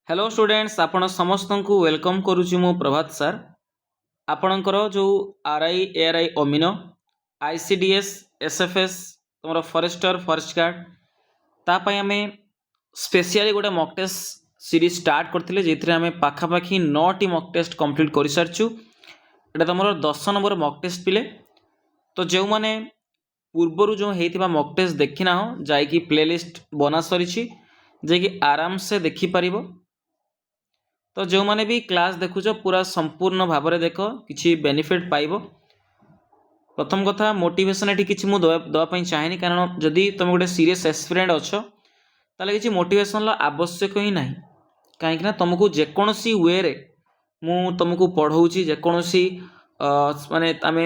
Hello students आपण समस्त को वेलकम करुच्ची मु प्रभात सर आपणकर जो RI ARY amino ICDS SFS तुम फॉरेस्टर फॉरेस्ट गार्ड तापाई आम स्पेशली गोटे मॉक टेस्ट सीरीज स्टार्ट करते जो आम पाखापाखि 9टी मॉक टेस्ट कंप्लीट कर सारी एटा तुम 10 नंबर मॉक टेस्ट पिले तो जो मैंने पूर्वर जो होता मॉक टेस्ट देखी ना हो जाकि प्लेलिस्ट बना सरी जे आराम से देखिपर तो जो मैंने भी क्लास देखुच पूरा संपूर्ण भाव में देख किसी बेनिफिट पाइब। प्रथम कथा मोटिवेशन ये किसी मुझे दवाई चाहे कारण जदि तुम गोटे सीरीयस एस्पिरेंट अच्छ ताले किसी मोटिवेशन आवश्यक ही ना कहीं तुमको जेकोसी वे रे मु तुमको पढ़ाऊँगी जेकोसी माने आम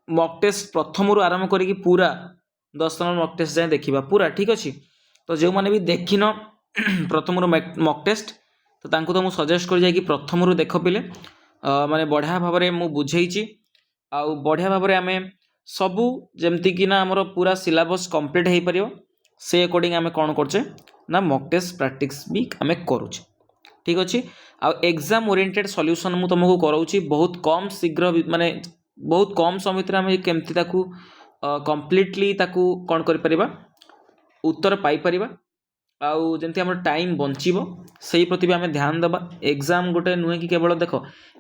मॉक टेस्ट प्रथम रू आरंभ करी पूरा 10 नंबर मॉक टेस्ट जाए देखा पूरा ठीक अच्छे। तो जो मैंने भी देखिन प्रथम रू मॉक टेस्ट तो तांको तो मुझे सजेस्ट कर जाकि प्रथम रू देख पिले माने बढ़िया भाव में मुझे बुझेची आउ बढ़िया भाव में आम सबू जमती कि ना आमर पूरा सिलेबस कंप्लीट हो पार से अकॉर्डिंग आम कौन करचे ना मॉक टेस्ट प्रैक्टिस भी आम करुचे ठीक अच्छे। आउ एग्जाम ओरिएंटेड सॉल्यूशन मु तुमको कराऊँगी बहुत कम शीघ्र माने बहुत कम समय आम केमती कंप्लीटली कौन कर उत्तर पाइपर आउ जमती आम टाइम बंचब से प्रति भी आम ध्यान देवा। एग्जाम गोटे नुहे कि केवल देख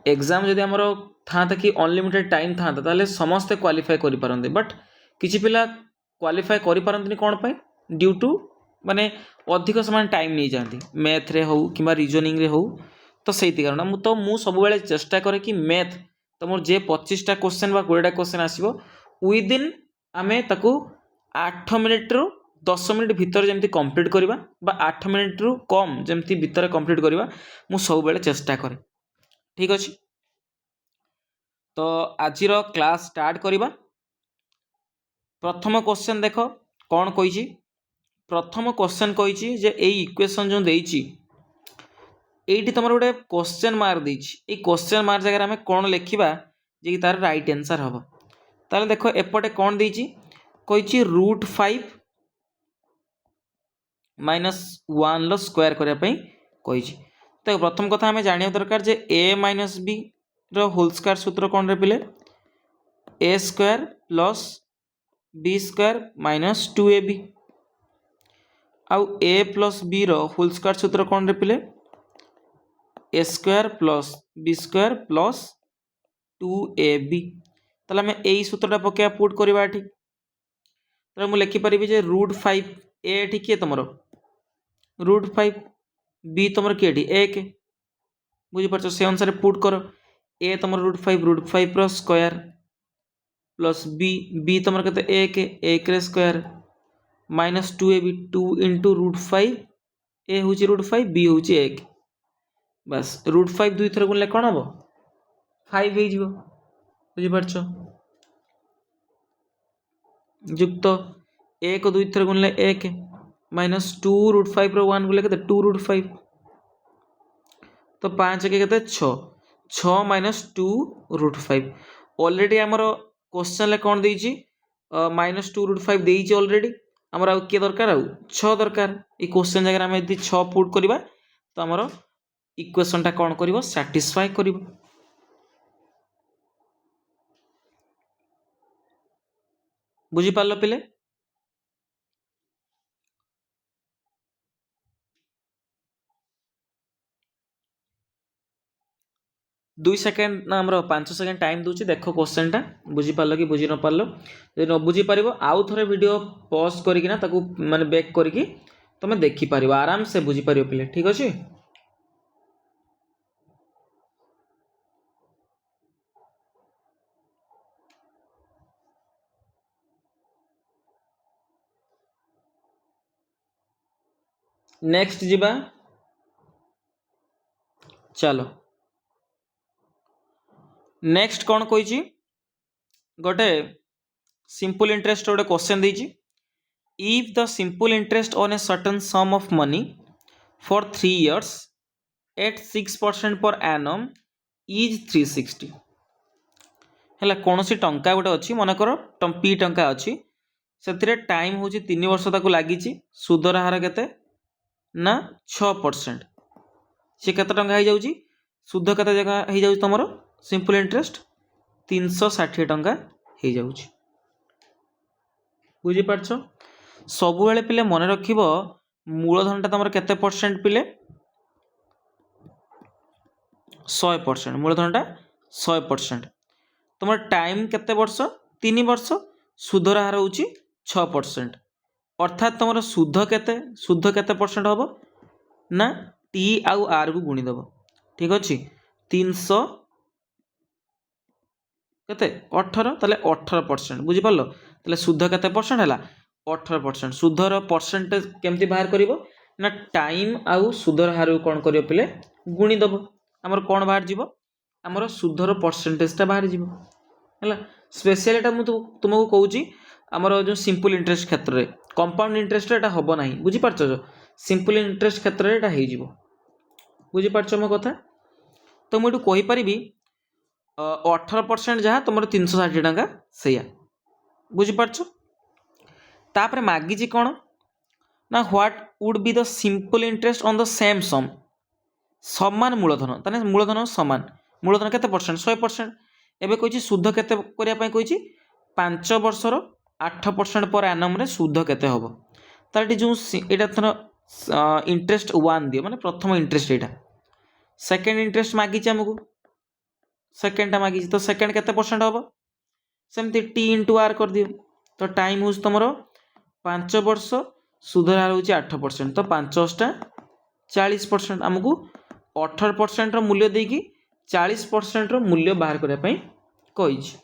एग्जाम जदि आमर था कि अनलिमिटेड टाइम था ताले समस्ते क्वालिफाई कर पारते बट किसी पिला क्वालिफाई कर पारती कौन पाए ड्यू टू माने अधिक समय टाइम नहीं जाती मैथ रे हो कि रीजनिंग रे हो तो से कारण मु सब चेष्टा करे कि मैथ तो मोर जे 25टा क्वेश्चन बा 20टा क्वेश्चन आसो विदिन आम ताकू 8 मिनिट रु 10 मिनिट भितर जमती कंप्लीट करवा 8 मिनिट रु कम जमती भितर कंप्लीट करवा मु सब चेष्टा करे ठीक अच्छे। तो आज क्लास स्टार्ट करवा। प्रथम क्वेश्चन देख कौन कही प्रथम क्वेश्चन कही जे ए इक्वेशन जो देइछि एटी तुम गोटे क्वेश्चन मार्क देइछि क्वेश्चन मार्क जगह आम कौन लिखा जे कि तार राइट आंसर हम ताले देख एपटे कौन देइछि कही √5 -1 स्क्वायर करने कही। तो प्रथम कथा आम जाना दरकार जे a - b होल स्क्वायर सूत्र कौन रे पिले a square plus b square -2ab आउ a प्लस b होल स्क्वायर सूत्र कौन रे पिले a square plus b square plus 2ab ताले आम यही सूत्रटा पकड़ा पुट करवा तो मुझे लिखिपारि जे √5 a किए तुम √5 b तुम किए 1 बुझीपार से अनुसार पुट कर a तुम √5 स्क्वायर प्लस b तुम के 1 रे स्क्वायर -2ab 2 इंटू √5 a हूँ √5 b हूँ 1 बस √5 दुई थर गुणले कौन हम 5 हो बुझीपार युक्त 1 दुई थर गुणले 1 -2 √5 1 गुणले के 2 √5 तो 5 के 6 -2 √5 ऑलरेडी आमर क्वेश्चन कौन देइछि -2 √5 देइछि ऑलरेडी आमर आउ के दरकार आउ 6 दरकार ये क्वेश्चन जगह आम यदि 6 पुट करवा तो आमर इक्वेशनटा कौन करिवो सैटिस्फाई करिवो। बुझी पारलो पिले 2 सेकेंड ना आमर 5 सेकेंड टाइम दूची देखो क्वेश्चन टा बुझी पारलो कि बुझी न पारलो यदि न बुझी पारिबो आउ थरे वीडियो पॉज करिकि ना ताकू माने बैक करिकि तमे देखि पारिबो आराम से बुझी पारिबो पिले ठीक अछि। नेक्स्ट जीवा चलो नेक्स्ट कौन कही गोटे सिंपल इंटरेस्ट गोटे क्वेश्चन देइछि if the simple interest on a certain sum of money for 3 years at 6% per annum is 360 है कौन सी टंका गोटे अच्छी मनकर पी टंका अच्छी से टाइम हूँ 3 वर्ष ताक लगी सुदर हार के ना 6% सी केते टंका हो जाउची सुध केते जगह हो जाउची तमरो सिंपल इंटरेस्ट 360 टंका हो जाउची बुझी पारछ सब बेले पिले मन रखिबो मूलधनटा तमरो केते परसेंट पिले 100% मूलधनटा 100% तुम टाइम केते वर्ष 3 वर्ष सुधर हार होची 6% अर्थात तुम सुध केते परसेंट हम ना टी आउ आर को गुणीदेव ठीक अच्छे 300 केते 18 ताले 18% बुझिपार ताले सुध केते परसेंट है 18% सुधर परसेंटेज केमती बाहर करिवो ना टाइम आउ सुधर हार कौन कर पे गुणीदेव आमर कौन बाहर जीवो आमर सुधर परसेंटेजटा बाहर जीवो है स्पेशलीटा मुझे तुमको कहूँ आमर जो सिंपल इंटरेस्ट क्षेत्र में कंपाउंड इंटरेस्ट एटा हम ना बुझीपार सिंपल इंटरेस्ट क्षेत्र में एटा हो बुझीपार मो कथा तो मुझे कहीपरि 18% जहाँ तुम 360 टंका से बुझीपार तापर मागिची कौन ना what would be the simple interest on the same sum समान मूलधन ताने मूलधन समान मूलधन केते परसेंट 100% एबे कहिछि सुध केते करिया पई कहिछि 5 वर्षर 8% पर एनम रे सुध केते हबो तालटी जो एटा थन इंटरेस्ट 1 दियो माने प्रथम इंटरेस्ट एटा सेकंड इंटरेस्ट मागिछि हमकु सेकंडटा मागिछि तो सेकंड केते परसेंट हबो सेमति टी इंटू आर कर दियो तो टाइम होउछ तमरो 5 वर्ष सुध हार होउछि 8% तो 5 40% हमकु 18% रो मूल्य देकी 40% रो मूल्य बाहर करबा पई कहिछि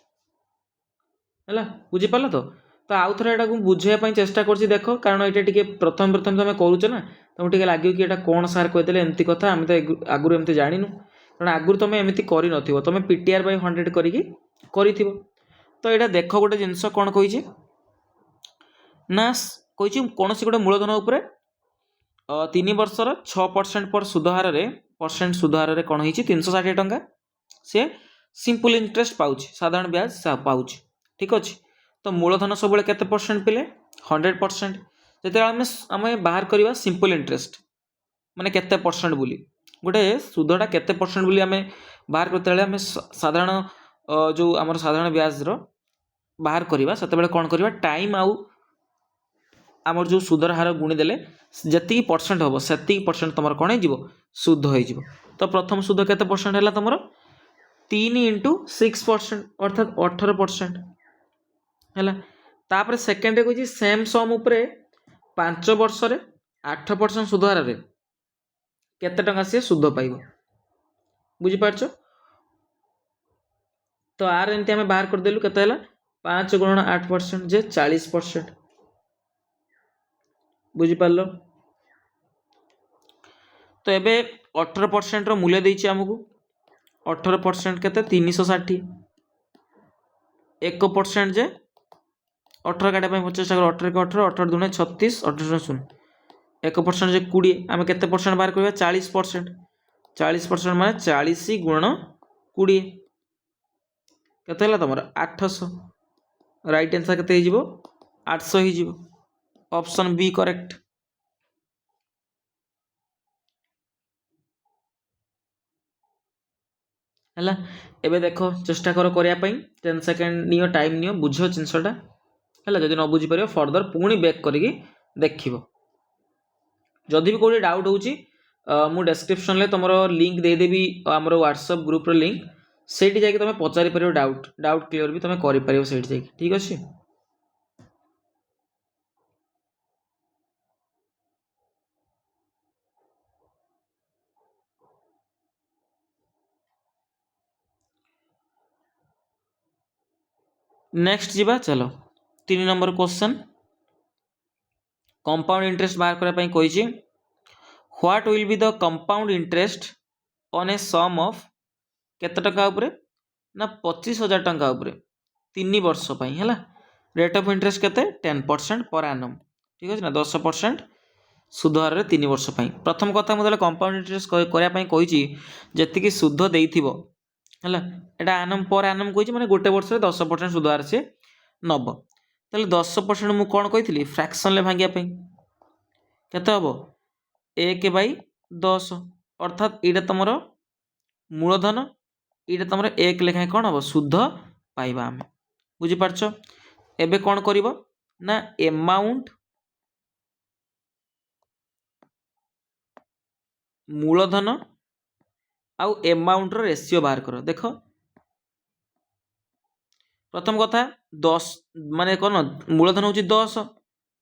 हला बुझी पालो तो आउ थरे एटा को बुझिया पई चेष्टा करछि देखो कारण एटा टिके प्रथम तमे करूछ ना तुम टिके लागियो कि एटा कोन सार कहदेले एमती कथा हम तो आगुर एमती जानिनु कारण आगुर तुम एमती करि नथिबो तुम पीटीआर बाय 100 करिकी करिथिबो तो एटा देखो गोटे जिंस कोन कहिछि ना कहिछि कोनोसी गोटे मूलधन उपरे 3 वर्षर 6% पर सुधार रे परसेंट सुधार रे कोन होइछि 360 टंका से सिंपल इंटरेस्ट पाउछि साधारण ब्याज पाउछि ठीक अछि तो मूलधन सब बेले केते परसेंट पिले 100% जेते आमे बाहर करबा सिंपल इंटरेस्ट माने केते परसेंट बोली गोटे सुधटा केते परसेंट बोली आमे बाहर करते आमे साधारण जो हमर साधारण ब्याज रो बाहर करबा सेते बेले कोन करबा टाइम आउ आमर जो सुधर हार गुणी देले जति परसेंट हम से परसेंट तुम कौन हो शुद्ध हो तो प्रथम शुद्ध केते परसेंट है तुम 3 इंटू 6% अर्थात 18% है तापर सेकेंड रे कही सेम सम उपरे 5 वर्ष रे 8% सुध हार रे केते टंका सी सुध पाइब बुझीपार तो आर एमती आम बाहर करदेलु केते 5 गुणन 8% जे 40% बुझीपार तो एबे 18% रो मूल्य देइछि हमकु 18% केते 360 1% जे 18 काटे 50 18 के 18 18 दुने 36 18 शून्य 1% जे 20 आमे केते परसेंट बाहर करबा 40% 40% माने 40 गुणन 20 केते हला तमरा 800 राइट आंसर केते हो जिवो 800 हो जिवो ऑप्शन बी करेक्ट है एबे देखो चेष्टा कर करिया पई 10 सेकंड नियो टाइम नियो बुझो जिनसटा है जदि न बुझी परियो फर्दर पुणी बैक करिकी देखिबो जदि भी कोई डाउट होउची मु डिस्क्रिप्शन ले तुमरो लिंक दे देबी हमरो व्हाट्सएप ग्रुप रो लिंक सेठी जाके तुम पचारि परियो डाउट क्लियर भी तुम करि परियो सेठी जाके ठीक अछि नेक्स्ट जीवा चलो 3 नंबर क्वेश्चन कंपाउंड इंटरेस्ट बाहर करा पई कहिछि what will be the compound interest on a sum of केते टका ऊपर ना 25,000 टका ऊपर 3 वर्ष पई हैला रेट ऑफ इंटरेस्ट केते 10% पर एनम ठीक अछि ना 10% सुध हार रे 3 वर्ष पई प्रथम कथा मुदले कंपाउंड इंटरेस्ट करिया पई कहिछि जेतिकी सुध देइथिबो हैला एटा एनम पर एनम कहिछि माने गोटे वर्ष रे 10% सुध हार से नब ताले 10% मु कोन कहिथिली फ्रैक्शन ले भांगिया पई केते हबो 1/10 अर्थात ये तुम मूलधन ये तुम एक लेखाएं कौन हम सुध पाइबा आम बुझीपार। एबे कौन करिवो ना एमाउंट मूलधन आउ एमाउंट रो रेशियो बाहर कर। देख प्रथम कथा 10 माने कौन मूलधन हूँ 10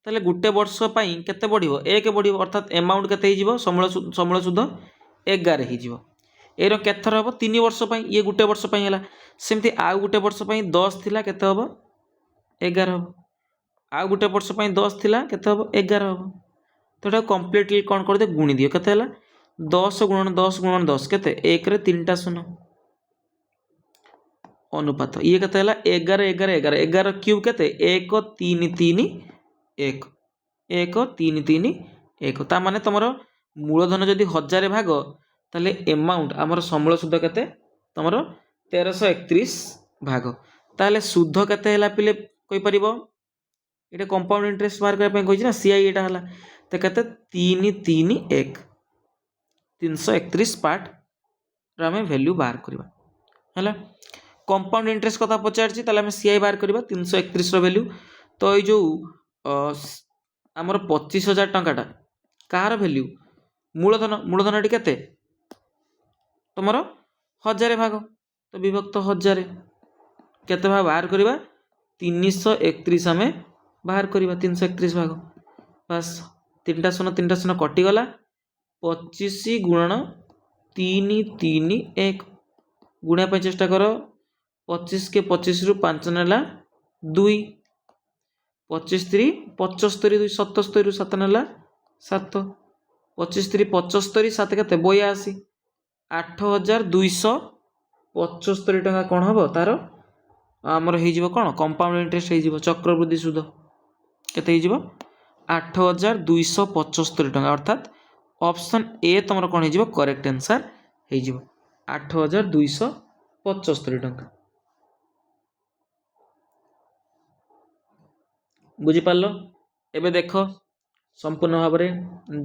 ताले गुटे वर्ष केते बढ़िवो 1 बढ़िवो अर्थात एमाउंट केते हिजिवो समूल सुध 11 हिजिवो। एरो केथर हबो 3 वर्ष ये गुटे वर्ष है सेमती आउ गुटे वर्ष 10 थिला केते हबो 11 हबो आउ गुटे वर्ष 10 थिला केते हबो 11 हबो। तो एटा कंप्लीटली कोन कर दे गुणी दियो केते हला 10 गुणन 10 गुणन 10 केते 1 रे 3टा शून्य अनुपात ये केते हला 11 11 11 11 क्यूब केते 1 3 3 1 1 3 3 1 ता माने तमरो मूलधन जदि 1000 भाग ताले एमाउंट हमर समूल सुध केते तमरो 1331 भाग ताले सुध केते हला पिले कोइ परिबो एटा कंपाउंड इंटरेस्ट बाहर करबा कहि ना सीआई एटा हला तो केते 3 3 1 331 पार्ट आम वैल्यू बाहर करवा है। कंपाउंड इंटरेस्ट कथा पचारछि ताले आम सीआई बाहर करवा 331 रो वैल्यू। तो ये जो आमर 25,000 टंकाटा कହାର वैल्यू मूलधन मूलधन केते तुमर 1000 भाग तो विभक्त 1000 केते भाग बाहर करवा 331 आम बाहर करवा 331 भाग बस 3टा शून्य कटिगला 25 गुणन 3 3 1 गुणा चेष्टा कर 25 के 25 रु 5 नेला 2 25 3 75 2 77 रु 7 नेला 7 25 3 75 7 केते 82 8,275 टका कौन हम तार आमर हो कौन कंपाउंड इंटरेस्ट हो चक्रवृद्धि सुध केते हो 8,275 टका अर्थात ऑप्शन ए तुम कौन हो करेक्ट आंसर हो 8,275 टका बुझीपार। एबे देख संपूर्ण भाव में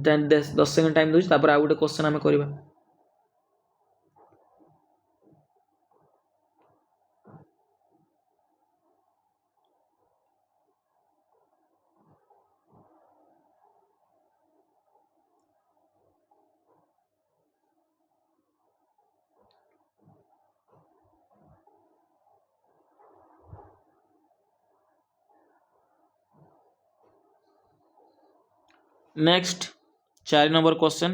10 सेकेंड टाइम दूसरी तापर आउ गोटे क्वेश्चन आम करवा। नेक्स्ट 4 नंबर क्वेश्चन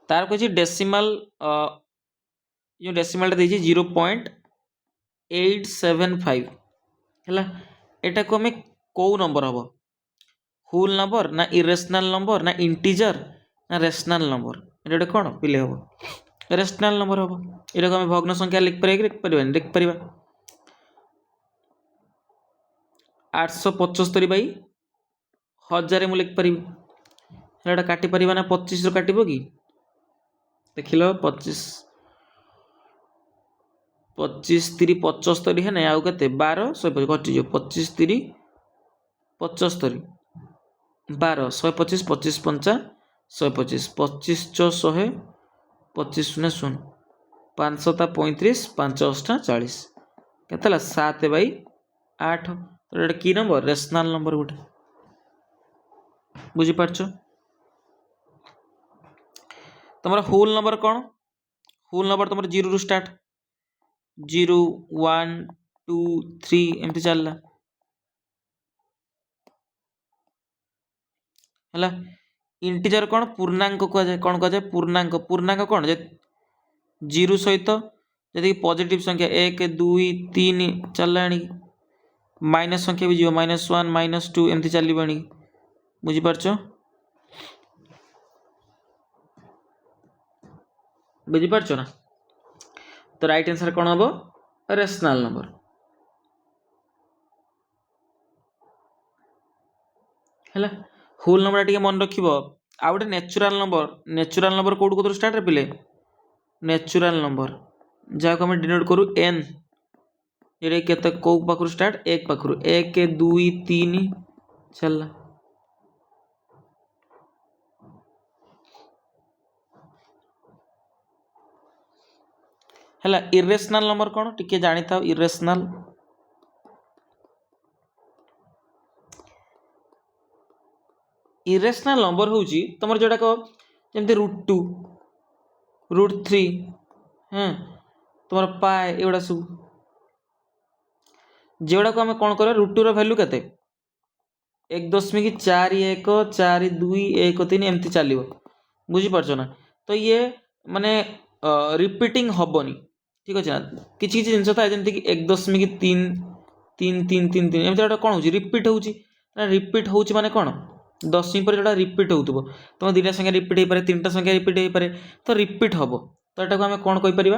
तार कह डेसिमल जो डेसिमल देखिए 0.875 है एटा को हमें कौ नंबर हम होल नंबर ना इरेशनल नंबर ना इंटीजर ना रेशनल नंबर ये कौन पिले हम रेशनल नंबर हम ये हमें भग्न संख्या लिख पारे लिख पार लिख पार 875 बाई 1000 मुझे लिखिपारि काटी पार ना 25 काटब कि देख लो 25 25 3 75 है ना आउ के 12 125 कटिज 25 3 75 12 125 25 5 125 25 6 100 25 0 0 500 35 5 8 40 के 7 बाई 8 तो ये कि नंबर रेशनल नंबर गोटे बुझीपार। तुम होल नंबर कौन होल नंबर तुम 0 रु स्टार्ट 0 1 2 3 एमती चलला है। इंटीजर कौन पूर्णांक कहुए कौन कहुए पूर्णांक पूर्णांक कौन 0 सहित जदि पॉजिटिव संख्या 1 2 3 चलला माइनस संख्या भी जीव -1 -2 एमती चलो बुझीपार बुझीपार ना। तो राइट आंसर कौन हम रेशनल नंबर है। होल नंबर टी मन रख आ गए नेचुराल नंबर कौट कौन स्टार्ट पिले नेचुराल नंबर जहाँ को डिनोट करूँ एन ये केते कौ पाखु स्टार्ट 1 पाखु 1 2 3 चलला है इरेशनल नंबर कौन टिके जानी था इरेशनल इरेशनल नंबर हूँ तुम जोटा जमी √2 √3 हाँ तुम पाए एगुड़ा सब जोड़ा को आम कौन कर √2 भैल्यू के 1.4141 एमती चलो बुझीपार ना तो ये माने रिपीटिंग हेनी ठीक अच्छे ना किसी जिन था जमीक 1.333333 एमती गोटे कौन हो रिपीट हो रिपीट हो माने कौन 10 पर जो रिपीट हो तुम 2टा संख्या रिपीट हो पाए 3टा संख्या रिपीट हो पाए तो रिपीट हम तो यहाँ आम कौन कहीपर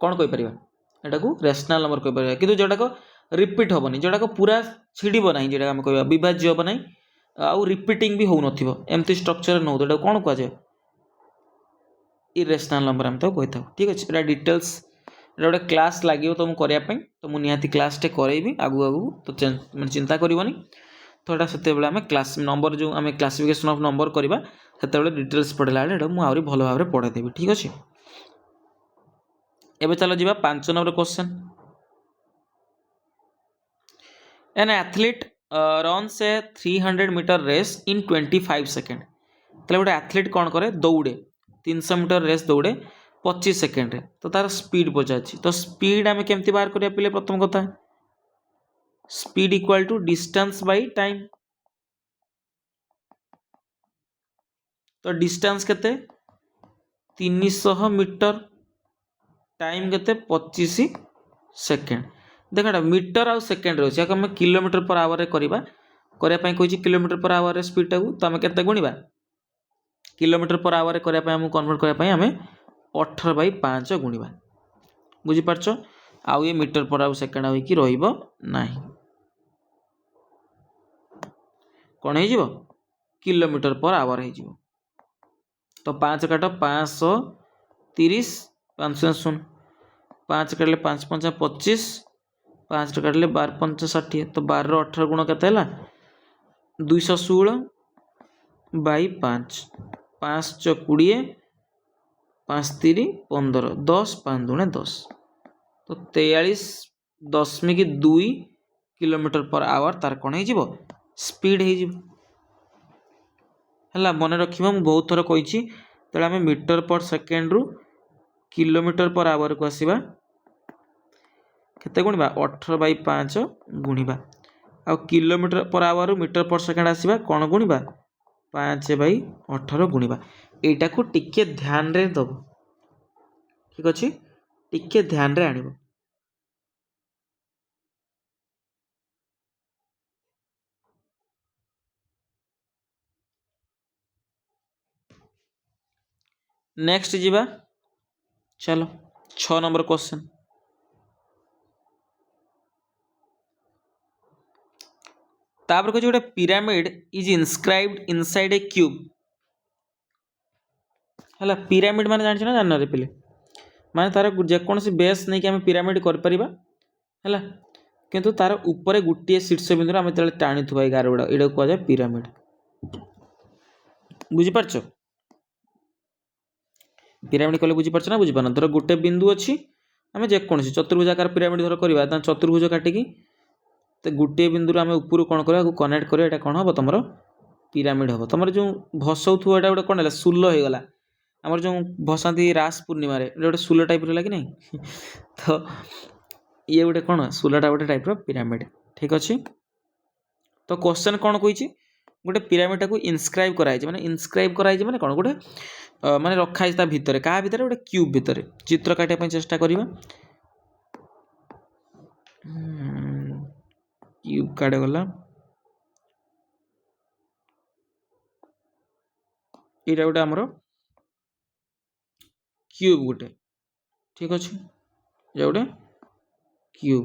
कौन कहीपर यहाँ रेशनल नंबर कहीपर कि जोटाक रिपीट हेनी जोटाक पूरा छिड़ब ना जो आम कह विभाज्य हम ना आउ रिपीटिंग भी हो नमती स्ट्रक्चर नौ तो कौन कहुए इरेशनल नंबर आम तो कही था ठीक अच्छे ये डिटेल्स गोटे क्लास लगे तुमको करने तो मुझे निहाती क्लासटे करेबी आगू आगू तो मैंने चिंता करनी तो यहाँ से आम क्लास नंबर जो आम क्लासिफिकेशन ऑफ नंबर करवा से डिटेल्स पढ़ला बेले मुझे भल भाव में पढ़ेदेवी ठीक अच्छे एबे चलो जी 5 number question an athlete runs a 300 metre race in 25 second तो गोटे एथलीट कौन करे दौड़े 300 मीटर रेस दौड़े 25 सेकेंड तो तार स्पीड पचार तो स्पीड आम केमती बाहर करा पे प्रथम कथा speed equal to distance by time तो डिस्टेंस केते 300 मीटर टाइम केते 25 सेकेंड देखा मीटर आउ सेकेंड रही है किलोमीटर पर आवर करने कही किलोमीटर पर आवर स्पीड टाक तो आम के गुणवा किलोमीटर पर आवर करने आमको कन्वर्ट करने आम 18/5 गुणवा बुझीपार आउ ये मीटर पर आउ सेकेंड होगी रहा कौन हो किलोमीटर पर आवर हो तो 5 काट 530 5 5 काटे 5 5 25 5 काटे 12 5 60 तो 12 18 गुण के 216/5 5 20 5 3 15 10 5 दूणे 10 तो 43.2 किलोमीटर पर आवर तार कौन हो स्पीड है मन रखा मुझे बहुत थर कही तेल आम मीटर पर सेकेंड रु किलोमीटर पर आवर को आसवा केते गुणवा 18/5 गुणवा आ किलोमीटर पर आवर मीटर पर सेकेंड आसवा कौन गुणवा 5/18 गुणवा यटा को टिके ध्यान रे दब ठीक अच्छे टिके ध्यान रे आनिब नेक्स्ट जीवा चलो 6 नंबर क्वेश्चन तापर कह गोटे pyramid is inscribed inside a cube है पिरामिड मान जान ना जान पे माने तार जेकोसी बेस नहीं आम पिरामिड कर किंतु तार ऊपर गोटे शीर्ष बिंदु आम जो टाणी थुआ गार गुड़ा यहाँ कहुए पिरामिड बुझीपार पिरामिड कहले बुझीपार ना बुझीपार धर गोटे बिंदु अच्छी आम जेकोसी चतुर्भुज आकार पिरामिड धर करवा चतुर्भुज काटिकी तो गोटे बिंदु आम ऊपर कौन करवा कनेक्ट करवा यहाँ कौन हम तुम पिरामिड हम तुम जो भसौ थो यहाँ गोटे कौन है सुल हो गला आमर जो भसाती रास पूर्णिम गोटे सुल टाइप रहा कि नहीं तो ये गोटे कौन सुलटा गोटे टाइप पिरामिड ठीक अच्छे तो क्वेश्चन कौन कही गोटे पिरामिड को इनस्क्राइब कराई माने इनस्क्राइब कराई माने कौन गोटे माने रखाई ता भितर क्या भितर गोटे क्यूब भितर चित्र काटिया चेष्टा करवा क्यूब काटे गला यहाँ गोटे आमर क्यूब गोटे ठीक अच्छे ये गोटे क्यूब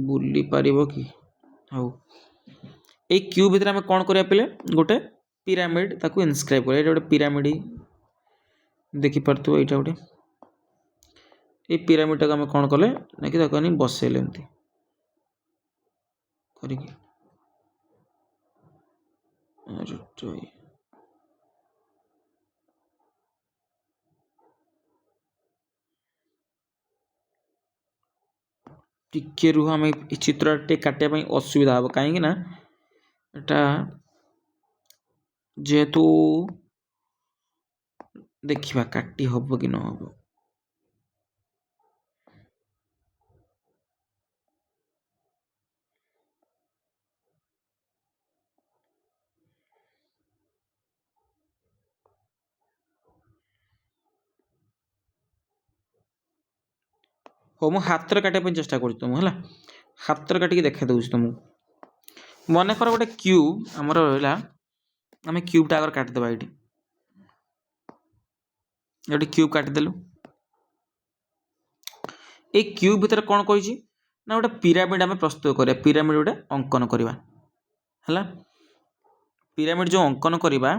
बुली पार कि हाँ ये क्यूब भितर आम कौन करा पे गोटे पिरामिड ताको इनस्क्राइब कर गोटे पिरामिड देखिपार यहाँ गोटे ये पिरामिड टाक आम कौन कले ना कि बसैले एमती टिके रुह आम चित्र टे काटापी असुविधा हम कहीं एटा जेहेतु देखा काटी हम कि न हम हो मु हाथ काटापी चेष्टा कर तुमको हाथ काटिक देखा दूसरी तुमको मन कर गोटे क्यूब आमर रहा आम क्यूबटा आगर काटिदेबा ये क्यूब काटिदेलु ये क्यूब भितर कौन कही ना गोटे पिरामिड आम प्रस्तुत करा पिरामिड गोटे अंकन करवा है पिरामिड जो अंकन करवा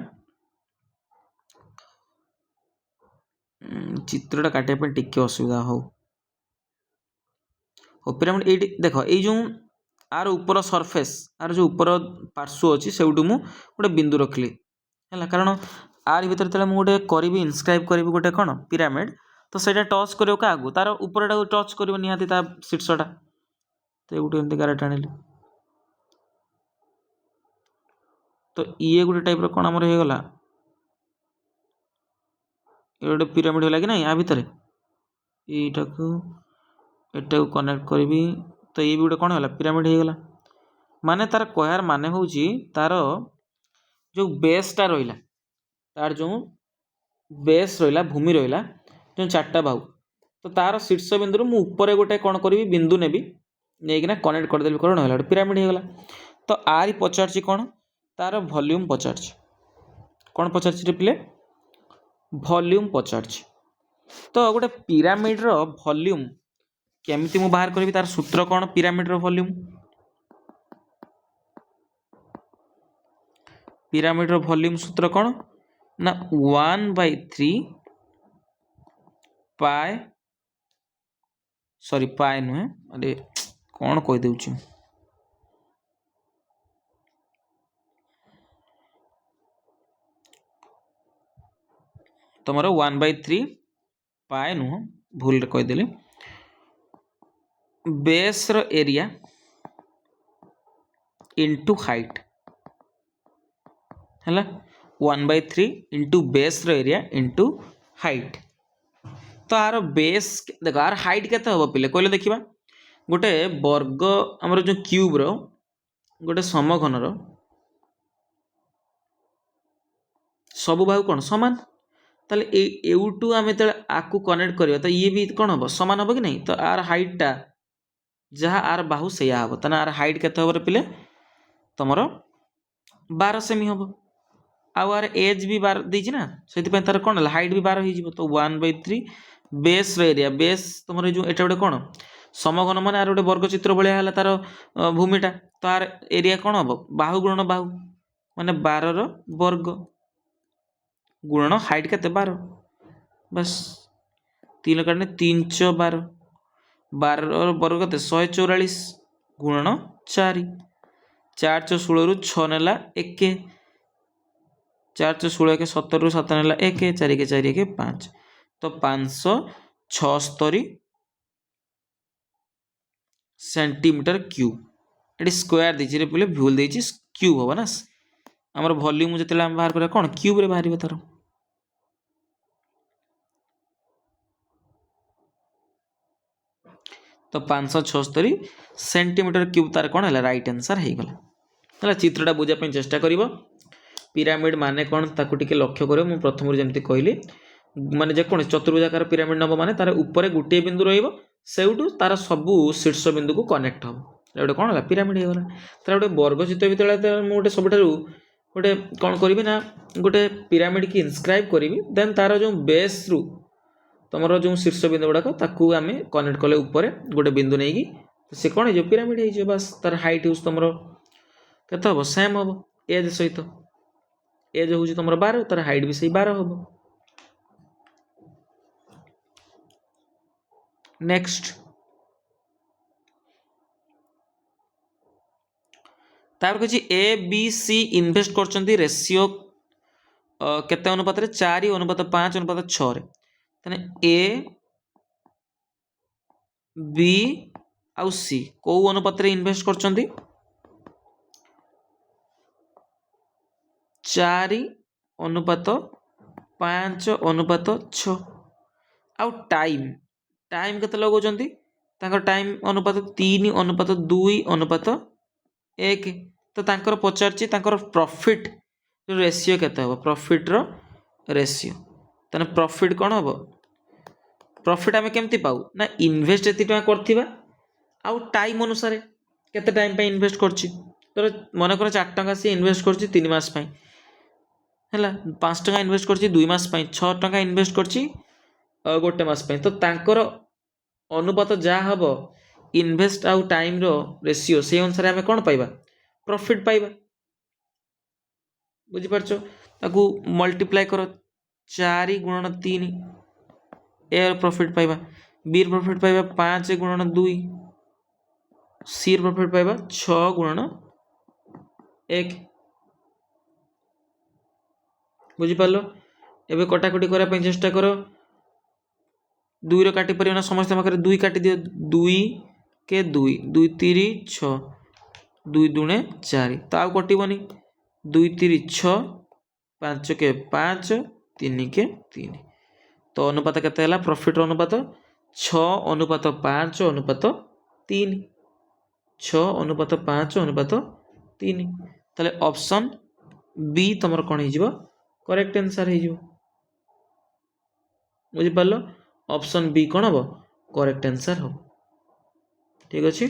चित्रटा काटापी टिके असुविधा हो पिरामिड ये देख ये आर ऊपर सरफेस आर जो ऊपर पार्श्व अच्छी से गोटे बिंदु रखिली है कारण आर भर जो गोटे करी इनस्क्राइब करी गोटे कौन पिरामिड तो सहीटा टच कर क्या तार उपरटा टच कर निहाती शीर्षटा तो ये गोटे गार टाणिली तो ये गोटे टाइप कौन आमर हो गला ये गोटे पिरामिड है कि ना या भितर यटा को कनेक्ट करी तो ये भी गोटे कौन है पिरामिड हो गला माने तार कहर माने हूँ तार जो बेसटा रहा तार जो बेस रहा भूमि रहा जो चार्टा बाहु तो तार शीर्ष बिंदु मु ऊपर गोटे कौन करी बिंदु नेबी नहीं कनेक्ट करदेवी कौन है पिरामिड हो गला तो आरी पचार कौन तार वॉल्यूम पचार कौन पचार पिले वॉल्यूम पचार तो गोटे पिरामिड रो वॉल्यूम केमिति मु बाहर करी तार सूत्र कौन pyramid rho volume pyramid rho volume सूत्र कौन ना 1/3 पाए सॉरी पाए नुहे अरे कौन कह दूची तुम 1/3 पाए नुह भूल कहीदेली बेस रो एरिया इंटू हाइट है 1/3 इंटू बेस रो एरिया इंटू हाइट तो आर बेस देख आर हाइट केते हम पिले कहले देखा गोटे वर्ग आमर जो क्यूब रो गोटे समघन रो सबु बाहु कौन सामान ताले एउटू आम जो आकु कनेक्ट करिया तो ये भी कौन हम सामान हम कि नहीं तो आर हाइटटा जहाँ आर बाहु से हम ताना आर हाइट केते हम पिले तुमर 12 सेमी हम आर एज भी 12 देछि ना से तार कौन हाइट भी 12 हो तो 1/3 बेस एरिया बेस तुम जो एटा गोटे कौन समघन मान आर गोटे वर्ग चित्र भाया है तार भूमिटा तो आर एरिया कौन हम बाहु गुणन बाहु माने 12 वर्ग गुणन हाइट के 12 बस 3 काटने 3 × 12 12 वर्ग के 144 गुणन 4 4 × 16 ରୁ 6 नेला 1 4 × 16 के 17 ରୁ 7 नेला 1 4 के 4 1 5 तो 576 सेंटीमीटर क्यूब ये स्क्वायर देछि रे भूल देछि क्यूब होबा ना हमर वॉल्यूम जते हम बाहर करा कोन क्यूब रे बाहर तार तो 576 सेंटीमीटर क्यूब तार कौन है राइट आंसर हो गला चित्रटा बुझापी चेष्टा कर पिरामिड माने कौन ताकू टिके लक्ष्य कर मु प्रथम जमती कहली माने जेकोन चतुर्भुजाकार पिरामिड नब माने तार ऊपर गोटे बिंदु रहिबो सेउटू तार सबू शीर्ष बिंदु को कनेक्ट हम गोटे कौन है पिरामिड हो गला तार गोटे वर्ग चित्र भितर गोटे सबुठारु गोटे कौन करी ना गोटे पिरामिड की इनस्क्राइब करी देन तार जो बेस रु तुम जो शीर्ष बिंदु गुड़ाक आम कनेक्ट कले ऊपर गोटे बिंदु नहीं कि सी कौन हो पिरामिड हो बस तार हाइट हूँ तुम के हम सेम हम एज सहित एज हूँ तुम 12 तार हाइट भी सही 12 हम नेक्स्ट तार किसी ए बी सी इनभेस्ट कर रेशियो केते अनुपात 4:5:6 ए बी आउ सी को अनुपात रे इन्वेस्ट करछंती 4:5:6 आउ टाइम केते लगौचंती तांकर टाइम अनुपात 3:2:1 तो तांकर पचारची तांकर प्रॉफिट रेशियो केते हो प्रॉफिट रो रेशियो तने प्रॉफिट कोन हो प्रॉफिट आमे केमती पाऊ ना इन्वेस्ट एति टका करथिबा आउ टाइम अनुसार केते टाइम पे इन्वेस्ट करची तो मन कर 4 टका से इन्वेस्ट करची 3 मास पे हैला 5 टका इन्वेस्ट करची 2 मास पे 6 टका इन्वेस्ट करची गोटे मास पे तो तांकर अनुपात जा हबो इन्वेस्ट आउ टाइम रो रेशियो से अनुसार आमे कोन पाइबा प्रॉफिट पाइबा बुझी परछो ताकू मल्टीप्लाई करो 4:3 ए प्रॉफिट पाइबा बी प्रॉफिट पाइबा 5:2 सी प्रॉफिट पाइबा 6:1 बुझी पारलो एबे कटाकटी करा पे चेष्टा करो 2 रो काटी परियो ना समस्त पाखरे 2 काटी दियो 2 के 2 2 3 6 2 दुणे 4 तो आउ कटिबोनी 2 3 6 5 के 5 3 के 3 तो अनुपात केते हला प्रॉफिट रो अनुपात 6:5:3 6:5:3 ताले ऑप्शन बी तमर कोन हे जिवो करेक्ट आंसर हे जिवो बुझी पारलो ऑप्शन बी कोन हबो करेक्ट आंसर हो ठीक अछि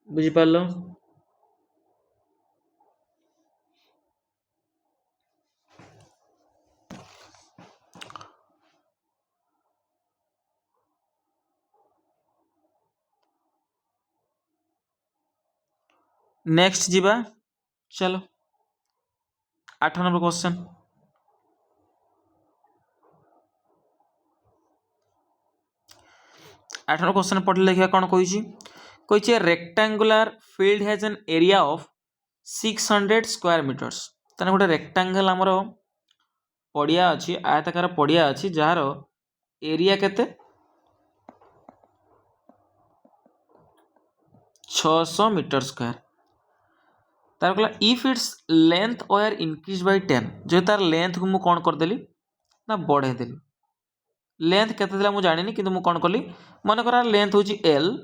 बुझी पारलो नेक्स्ट जीवा चलो 8 नंबर क्वेश्चन 8 नंबर क्वेश्चन पढ़ले लिखा कौन कही rectangular field has an area of 600 square metres ताने गोटे रेक्टांगल आमर पड़िया अच्छी आयताकार पड़िया अच्छी जार एरिया केते 600 मीटर स्क्वायर तार कहला if its length wire increase by 10 जो तार लेंथ को मु कोन कर देली ना बढ़े देली लेंथ केते दिला मु जानिनी किंतु मु कोन करली मन करा लेंथ होची l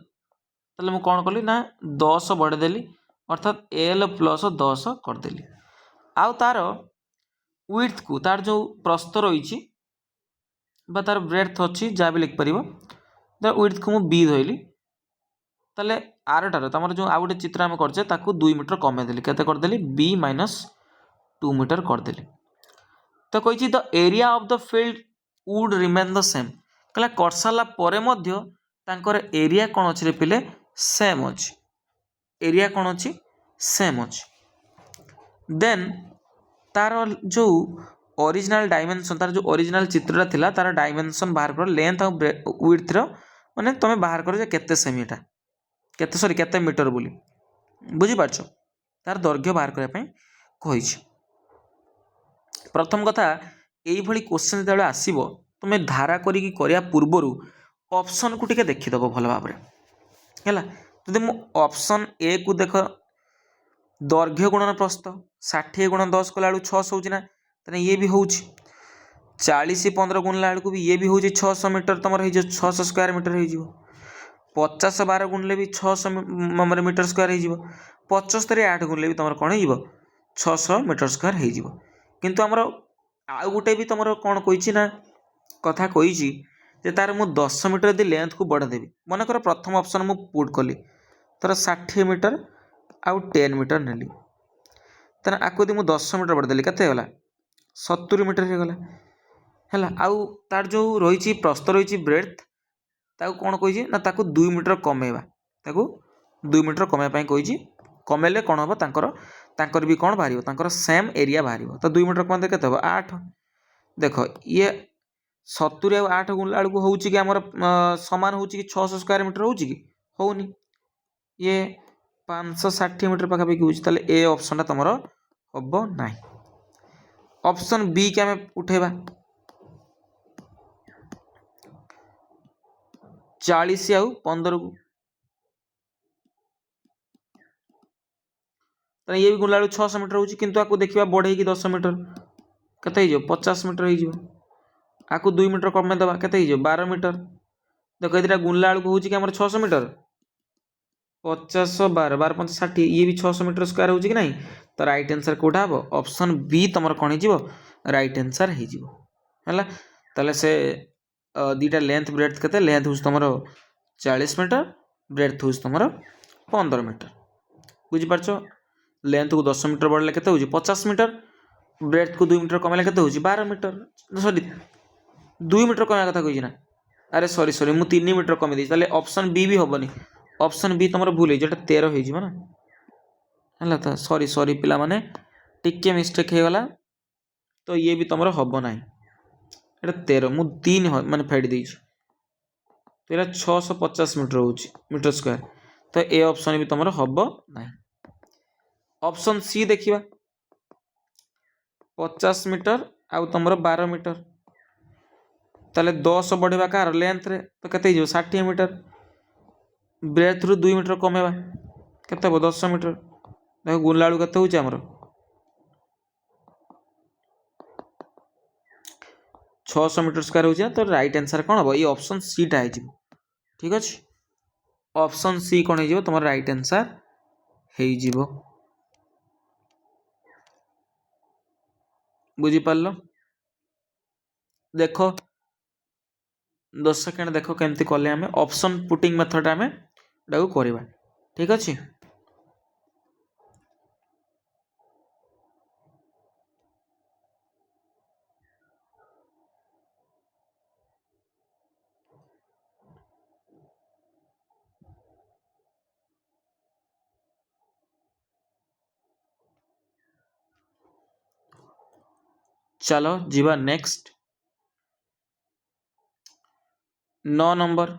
तले मु कोन करली ना 10 बढ़े देली अर्थात l प्लस 10 कर देली आउ तार विड्थ को तार जो प्रस्थ रही बा तार ब्रेड्थ अच्छी जहाँ भी लिख पार तार विड्थ को मु बी धोली ताले आरटार तमर जो आउ गोटे चित्र आम करछे ताकू 2 मीटर कमे देली केते कर देली b - 2 मीटर कर देली तो कहिछि the area of the field would remain the same कहला करसाला परे मध्य तांकर एरिया कोन अछि रे पिले सेम अछि एरिया कोन अछि सेम अछि देन तार जो ओरिजिनल डायमेंशन तार जो ओरिजिनल चित्रटा थिला तार डायमेंशन बाहर कर लेंथ और विड्थ रो माने तमे बाहर कर जे केते सेमी एटा केते सॉरी केते मीटर बोली बुझी पाछो तार दैर्घ्य बाहर करया पई कहिछि प्रथम कथा एई भली क्वेश्चन जेतले आसीबो तुमे धारा करी की करिया पूर्वरु ऑप्शन को टिके देखि दबो भलो भाबरे हैला जदि मु ऑप्शन ए को देखो दैर्घ्य गुणन प्रस्थ 60 × 10 कला 600 होची ना तने ये भी होची 40 15 गुणला को भी ये भी होची 600 मीटर तमर हे जो 600 स्क्वायर मीटर हे जिवो 50 12 गुणले भी 600 मीटर स्क्वायर हे जिवो 75 8 गुणले भी तमर कोन हे जिवो 600 मीटर स्क्वायर हे जिवो किंतु हमर आ गुटे भी तमर कोन कहिछि ना कथा कहिछि जे तार मु 10 मीटर दे लेंथ को बढ़ा देबी मन कर प्रथम ऑप्शन मु पुट कली तर 60 मीटर आउ 10 मीटर नेली तर आको दि मु 10 मीटर बढ़ा देली कते होला 70 मीटर हे गला हैला आउ तार जो रहिछि प्रस्थ रहिछि ब्रेड्थ ताको कोन कहिछि ना ताको 2 मीटर कमेबा ताको 2 मीटर कमे पई कहिछि कमेले कोन होबो तांकर भी कोन बाहरियो तांकर सेम एरिया बाहरियो तो 2 मीटर कमे केते होबो 8 देखो ये 70 और 8 गुणला को होउछि कि हमर समान होउछि कि 600 स्क्वायर मीटर होउछि कि होउनी ये 560 मीटर पाखा पे होउछि ताले ए ऑप्शन ता तमरो होबो नाही ऑप्शन बी के हमें उठेबा 40 आउ 15 को ये भी गुणला 600 मीटर होची किंतु आकु देखिबा बढ़े कि 10 मीटर केते हो 50 मीटर हो आकु 2 मीटर कमे दबा केते हो 12 मीटर देखो एटा गुणला को होची कि हमर 600 मीटर 50 12 12 5 60 ये भी 600 मीटर स्क्वायर होची कि नहीं तो राइट आंसर कोठा हबो ऑप्शन बी तमर कोन हिजिवो राइट आंसर हिजिवो हला तले से दीटा लेंथ ब्रेड्थ केते लेंथ होस तमर 40 मीटर ब्रेड्थ होस तमर 15 मीटर बुझी पारछो लेंथ को 10 मीटर बढ़ले केते होची 50 मीटर ब्रेड्थ को 2 मीटर कमेले केते होची 12 मीटर सॉरी 2 मीटर कमे कथा कहिछि ना अरे सॉरी सॉरी मु 3 मीटर कमे दी ताले ऑप्शन बी भी होबनी ऑप्शन बी तमर भूल जेटा 13 हो जिवो ना हला तो सॉरी सॉरी पिला माने टिके मिस्टेक हे गला तो ये भी तमर होबो नाही एटा 13 मु 3 माने फेड देइछु तो एटा 650 मीटर होची मीटर स्क्वायर तो ए ऑप्शन भी तमर होबो नाही ऑप्शन सी देखिबा 50 मीटर आउ तमर 12 मीटर ताले 10 बढ़ेबा कार लेंथ रे तो केते जो 60 मीटर ब्रेथ रु 2 मीटर कमेबा केते 10 मीटर देखो गुणलाळू केते होची हमर 600 मीटर स्क्वायर होची तो राइट आंसर कोन हबो ये ऑप्शन सी टा है ठीक अछि ऑप्शन सी कोन हे तमर राइट आंसर हे जिवो बुझी पारलो देखो 10 सेकंड देखो केमती कले हमें ऑप्शन पुटिंग मेथड हमें डाउ करबा ठीक अछि चलो जीवा नेक्स्ट 9 नंबर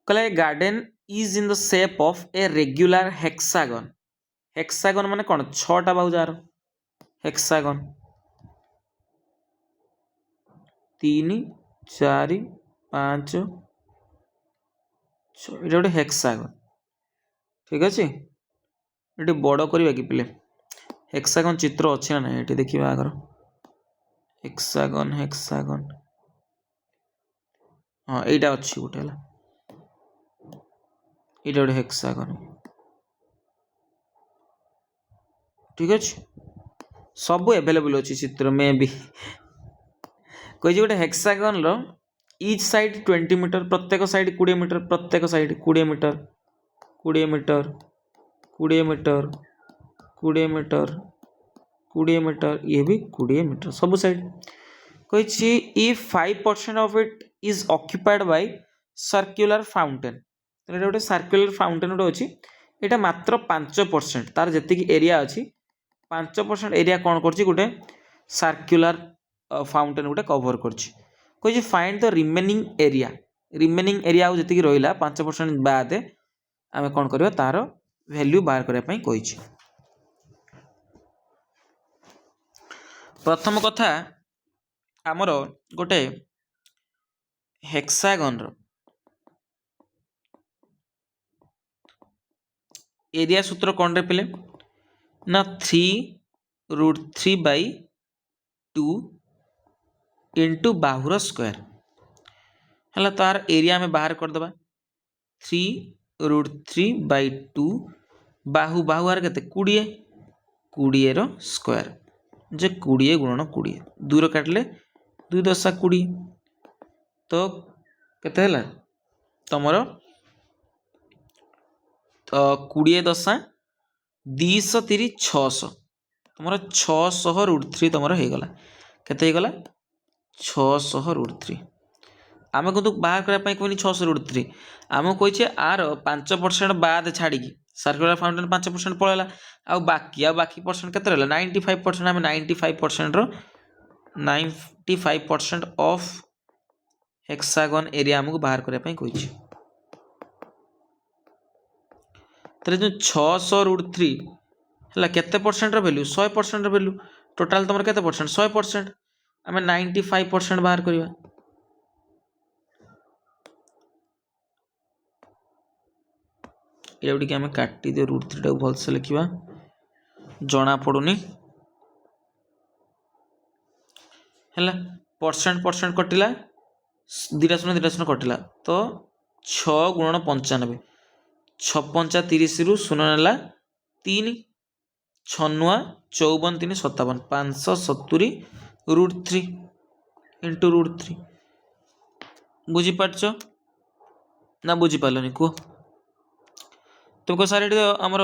कले garden is in the shape of a regular hexagon hexagon माने कोन 6टा बाहुजार हेक्सागन 3 4 5 6 एटा गोटे हेक्सागन ठीक अछि एटी बड़ करबा कि पिले हेक्सागन चित्र अछि ना नहीं एटी देखिबा आगर हेक्सागन हेक्सागन हां एटा अछि गोटे हला एटा गोटे हेक्सागन ठीक अछि सब अवेलेबल अछि चित्र में भी कोइ जे गोटे हेक्सागन रो ईच साइड 20 मीटर प्रत्येक साइड 20 मीटर प्रत्येक side 20 metre 20 metre 20 metre 20 metre 20 metre ये भी 20 मीटर सब साइड कही if 5% of it is occupied by circular fountain एटा गोटे सर्कुलर फाउंटेन गोटे अछि एटा मात्र 5% तार जेतिकी एरिया अछि 5% एरिया कोन करछि गोटे सर्कुलर फाउंटेन गोटे कवर करछि कहि फाइंड द रिमेनिंग एरिया आउ जेतिकी रहिला 5% बाद आमे कोन करबा तार वैल्यू बाहर करबा पई कहिछि प्रथम कथा आमर गोटे हेक्सागन रो एरिया सूत्र कोन रे पिले ना 3√3/2 इंटू बाहुर स्क्वायर है तार एरिया में बाहर कर दबा 3√3/2 बाहु बाहु आर केते 20 20 रो स्क्वायर जे 20 गुणन 20 दूर काटले 2 10 20 तो केते हला तमरो तो 20 10 230 600 तमरो 600√3 तमरो हे गला केते हे गला 600√3 आमे को बाहर करा पई कोनी 600√3 आमे कहिछे आर 5% बाद छाडी की सर्कुलर फाउंटेन 5% पळेला आ बाकी परसेंट केते रहला 95% आमे 95% रो 95% ऑफ हेक्सागन एरिया हमको बाहर करा पई कहिछे तरे जो 600√3 हला केते परसेंट रो वैल्यू 100% रो वैल्यू टोटाल तुम केते परसेंट 100% आम 95% बाहर करवा ये आम काटी दे √3 टाक भलसे लिखा जना पड़ुनी है परसेंट परसेंट कटिला 2 कटिला तो 6 × 95 6 5 30 रु 0 नेला 3 6 54 3 57 570 √3 इंटू √3 बुझीपार ना बुझीपारनी कह तुमको सार आमर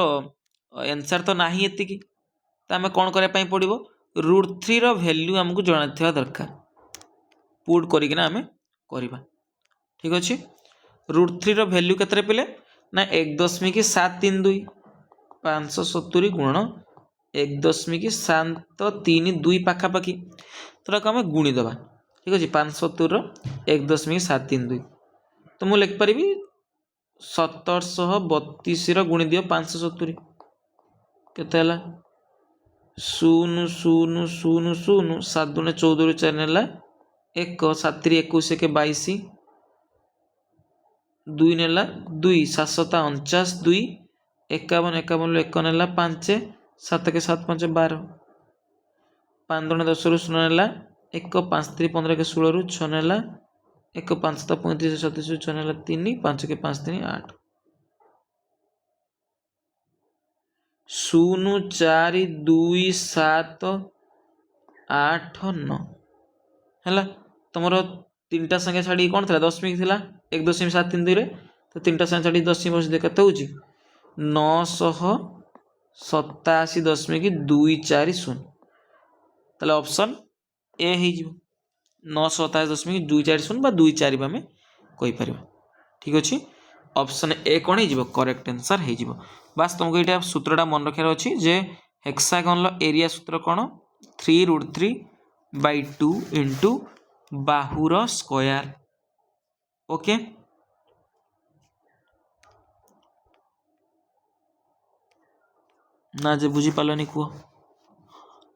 एनसर तो नहीं एति तो आम कौन करने पड़ो √3 वैल्यू आमको जाना दरकार पुट करना आम करवा ठीक अच्छे √3 वैल्यू केते पिले ना 1.732 570 गुण 1.732 पाखापाखि तो आम गुणीदे ठीक अच्छे 570 1.732 तो मुझे लिखिपारि 1732 गुणी दियो 570 केते 0 0 0 0 7 × 14 4 नेला 1 7 21 22 2 नेला 2 7 7 49 2 51 51 1 नेला 5 7 के 7 5 12 5 2 10 ରୁ 0 नेला 1 5 3 15 के 16 ରୁ 6 नेला 1 5 7 35 37 ରୁ 6 नेला 3 5 के 5 3 8 0 4 2 7 8 9 है तुमर 3टा संख्या छाड़ी कौन था दशमिक थी 1.732 रे तो 3टा संख्या छाड़ी दशमिक बस केते होची 987.240 ताले ऑप्शन ए ही जीवो 987.240 बा 24 आमे कहि परिबा ठीक अछि ऑप्शन ए कौन हो करेक्ट आंसर हो बास तुमको ये सूत्रटा मन रखार अच्छी जे हेक्सागन एरिया सूत्र कौन 3√3/2 इंटू बाहुर स्क्वायर ओके ना जे बुझी पालनी कह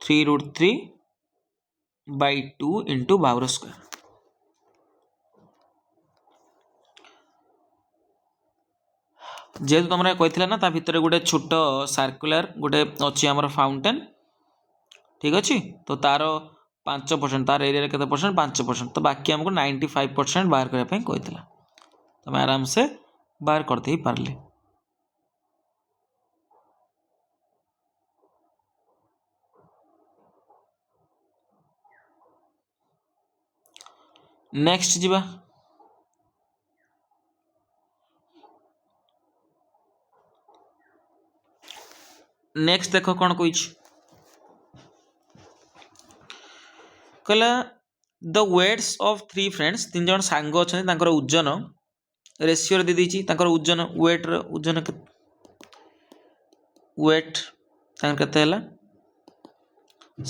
3√3/2 इंटू बाहुर स्क्वायर जेहेतु तुम कही ना भितर गोटे छोट सर्कुलर गोटे अच्छी आमर फाउंटेन ठीक अच्छे तो तार 5% तार एरिया केते परसेंट 5% तो बाकी आमको 95% बाहर करने कही तुम आराम से बाहर करते ही पारले नेक्स्ट जीवा नेक्स्ट देख कौन कही कहला द वेट्स ऑफ 3 फ्रेंड्स 3 जन सांग अच्छा ओजन रेशियो दे दी ओजन वेट ओजन वेट केते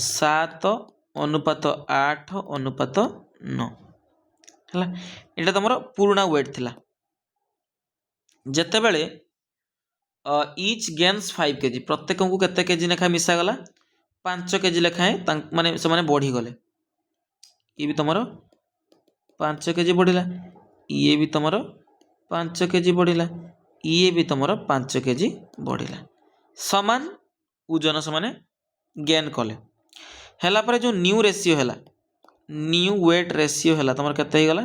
7:8:9 है ये तुम पुराना वेट थिला जेते बेले इच गेन्स 5 kg प्रत्येक को केते केजी लेखा मिसागला 5 kg लेखाएं माने से माने बढ़ी गले ये भी तुम 5 kg बढ़िला ये भी तुम 5 kg बढ़िला ये भी तुम 5 kg बढ़िला समान ओजन समान गेन कले हैला पर जो न्यू रेशियो हैला न्यू वेट रेशियो हैला तुम केते ही गला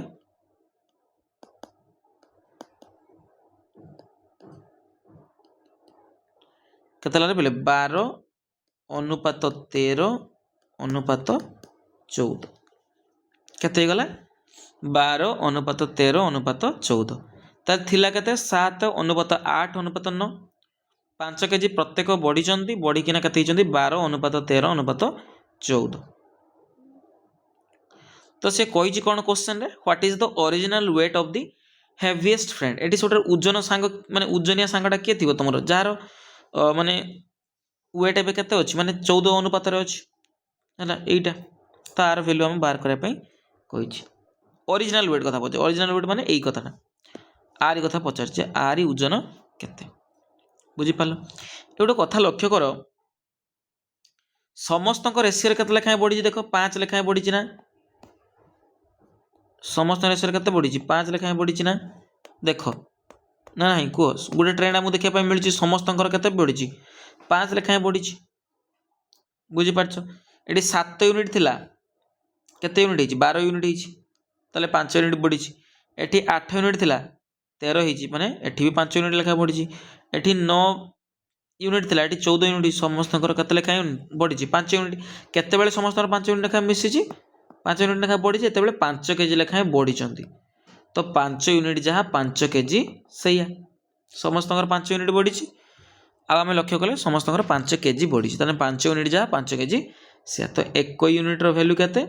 केते लारे पहले 12:13:14 केते गला 12:13:14 तार थिला केते 7:8:9 5 kg प्रत्येक बढ़ी बढ़ी किना केते 12:13:14 तो से कही कौन क्वेश्चन रे what is the original weight of the heaviest friend एटी सोटर ओजन सांग माने ओजनिया सांगटा के थिबो तुमरो जार माने वेट एबे केते अछि माने 14 अनुपात रे अछि हला एटा तार वैल्यू हम बाहर करे पई कहिछि ओरिजिनल वेट कथा पचे ओरिजिनल वेट माने एई कथाटा आरी कथा पचारछे आरी ओजन केते बुझी पालो एगोटे कथा लक्ष्य कर समस्त रेसीओ केते लेखाएं बढ़ी देख 5 लेखाएं बढ़ी ना समस्त रेसीओ केते बढ़ी 5 लेखाएं बढ़ी ना देख ना ना कह गोटे ट्रेंड आमको देखा मिलूँ समस्त केते बढ़ी 5 लेखाएं बढ़ी बुझीपार ये 7 यूनिट थिला केते यूनिट 12 यूनिट ताले 5 यूनिट बढ़ी एटी 8 यूनिट थिला 13 माने एटी भी 5 यूनिट लेखा बढ़ी एटी 9 यूनिट थिला एटी 14 यूनिट समस्त केते लेखा बढ़ी 5 यूनिट केते समस्त 5 यूनिट लेखा मिसी 5 यूनिट लेखा बढ़ी जिते 5 केजी लेखा बढ़ी तो 5 यूनिट जहाँ 5 केजी से समस्त 5 यूनिट बढ़ी आम लक्ष्य कले समस्त 5 केजी बढ़ी 5 यूनिट जहाँ 5 केजी से तो 1 यूनिट वैल्यू केते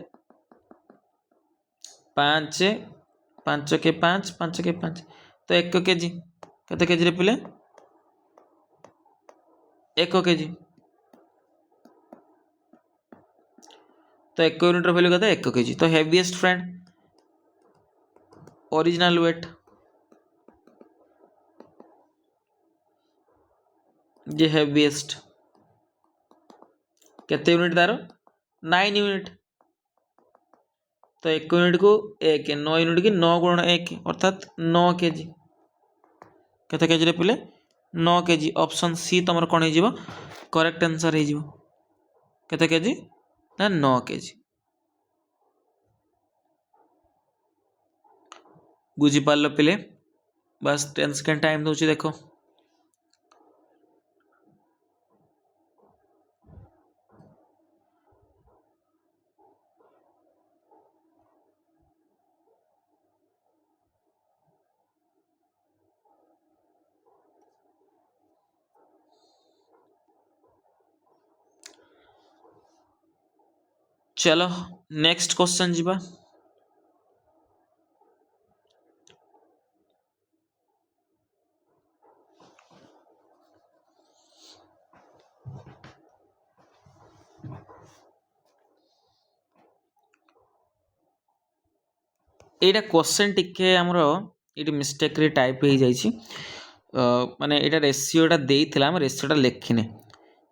5 5 के 5 5 के 5 तो 1 केजी केते केजी रे पिले 1 केजी तो 1 यूनिट वैल्यू केते 1 केजी तो हेवीएस्ट फ्रेंड ओरिजिनल वेट जे हेवीएस्ट केते यूनिट तार 9 यूनिट तो 1 यूनिट को 1 9 यूनिट की 9 गुण 1 अर्थात 9 केजी केते केजी रे पिले 9 केजी ऑप्शन सी तुम कौन हो करेक्ट आंसर हो केते केजी ना 9 केजी बुझीपार पिले बस 10 सेकेंड टाइम दूसरी देखो चलो नेक्स्ट क्वेश्चन जीवा एटा क्वेश्चन टिके हमर ये मिस्टेक रे टाइप हो जाइए माने एटा रेशियोटा देइथिला हम रेशियोटा लेखिने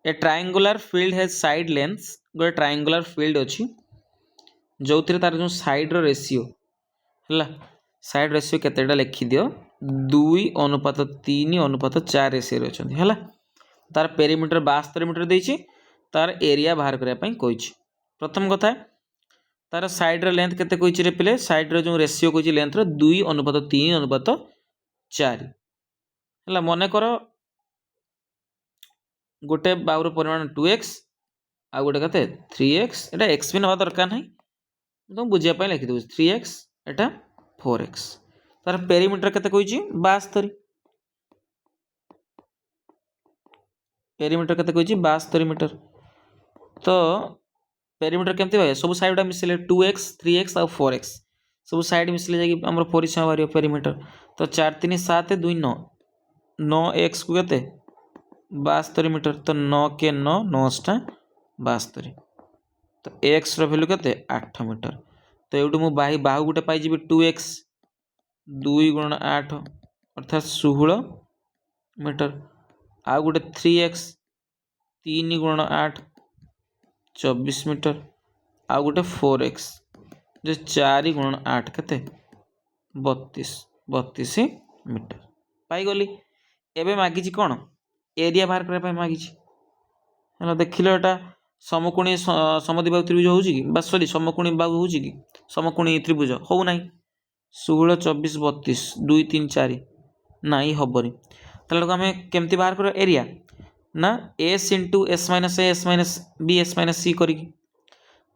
a triangular field has side lengths गोटे ट्रायंगुलर फील्ड अच्छी जो तार जो साइड रो रेशियो है साइड रेशियो केतेटा लिखि दियो 2:3:4 रेशियो अच्छा है तार पेरीमीटर 72 मीटर देछि तार एरिया बाहर करने कही प्रथम कथा तार साइड रो लेंथ केते कही रे पिले साइड रो जो रेशियो कही लेंथ रो 2:3:4 है मन कर गोटे बाहुर परिमाण 2x आ गोटे कते 3x एटा x भी नवा दरकार नहीं तुम बुझिया लिखि दूँ 3x एटा 4x तार पेरीमीटर केते कही 72 पेरीमीटर केते कही 72 मीटर तो पेरीमीटर केमती भाई सब साइड मिसले 2x 3x और 4x सब साइड मिसले जाकि हमर परिसीमा बाहर पेरीमीटर तो 4 3 7 2 9 9x को केते 72 मीटर तो 9 के 9 9टा 72 तो x रो वैल्यू केते 8 मीटर तो एउटु मु बाहु गुटे पाई जिबि 2x 2 × 8 अर्थात 16 मीटर आ गोटे 3x 3 × 8 24 मीटर आ गोटे 4x जो 4 × 8 केते 32 मीटर पाई गली एबे मागिची कोन एरिया बाहर करबा मागिची हेलो देखिलो एटा समकोणी समद्विबाहु त्रिभुज होउची कि बा सॉरी समकोणी बाहु होउची कि समकोणी त्रिभुज हो नाही 16 24 32 2 3 4 नाही हबनी तले आमे केमती बाहर कर एरिया ना s * s - a s - b s - c करी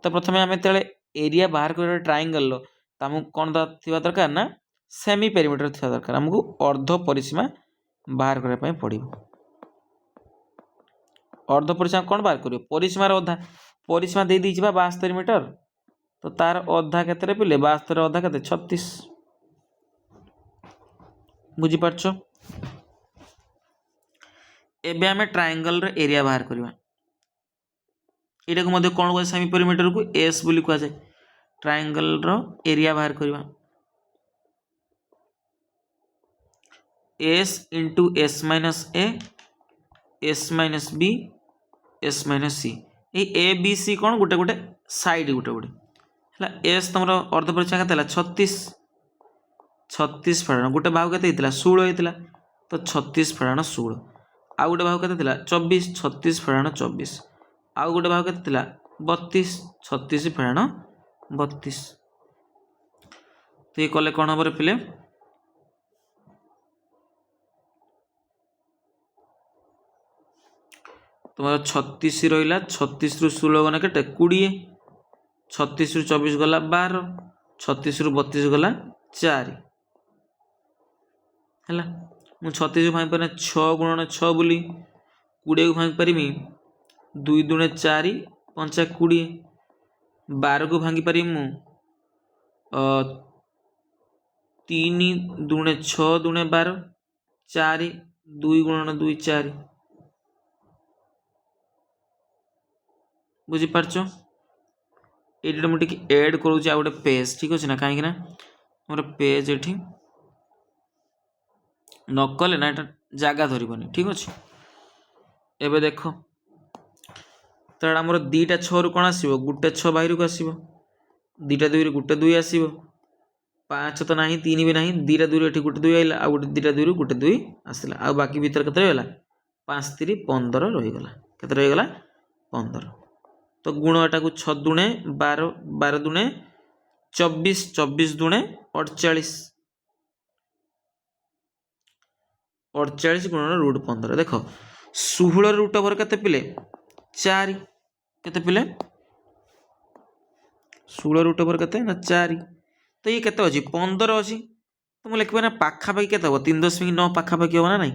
तो प्रथमे आमे तले एरिया बाहर कर ट्रायंगल लो तामु कोन थिबा दरकार ना सेमी पेरीमीटर थिबा दरकार हमकु अर्ध परिसीमा बाहर करबा पई पड़िबो अर्ध परिसीमा कौन बाहर करियो परिसीमार अधा परिसीमा दे दी 72 मीटर तो तार अधा केते पिले 72 अधा केते 36 बुझी पारछो एबे हमें ट्रायंगल रो एरिया बाहर करबा एटा को मध्ये कोन को सेमी पेरीमीटर को s बोली कहा जाय ट्रायंगल रो एरिया बाहर करबा s * s - a s - b s - c A B C कौन गोटे गोटे साइड गोटे गोटे है एस तुम अर्धपरिसीमा के 36 36 फेराण गोटे भाग के 16 होता तो 36 फेराण 16 आउ गोटे भाग के 24 36 फेराण 24 आउ गोटे भाग के 32 36 फेराण 32 तो ये कले कौन हम पिले तुम 36 रहा 36 रु 16 गला के 20 36 रु 24 गला 12 36 रु 32 गला 4 है मु 36 भांगी पारे 6 गुणन 6 बोली 20 को भांगी पारि 2 दुणे 4 5 20 12 को भांगी पारि मु 3 दुणे 6 दुणे 12 4 2 गुणन 2 4 बुझीपार ये मुझे एड करुँच आ गए पेज ठीक अच्छे ना कहीं मोर पेज ये नकले ना यहाँ जगह धरबनी ठीक अच्छे एवं देख तो आमर 2टा 6 रु कौन आसो गोटे 6 बाहर को आसो 2टा 2 गोटे 2 आसो 5 तो ना 3 भी ना 2टा 2 ये गोटे 2 आइला आ गोटे 2टा 2 रु गोटे 2 आसला आ बाकी भर के रहा 5 3 15 रहीगला के रहीगला 15 तो गुण एटा को 6 दुणे 12 12 दुणे 24 24 दुणे 48 48 गुणन रूट 15 देख 16 रूट ओवर केते पिले 4 केते पिले 16 रूट ओवर केते ना 4 तो ये केते अछि 15 अछि तो मु लिखबे ना पाखा पाखी केते हो 3.9 पाखा पाखी हो ना नहीं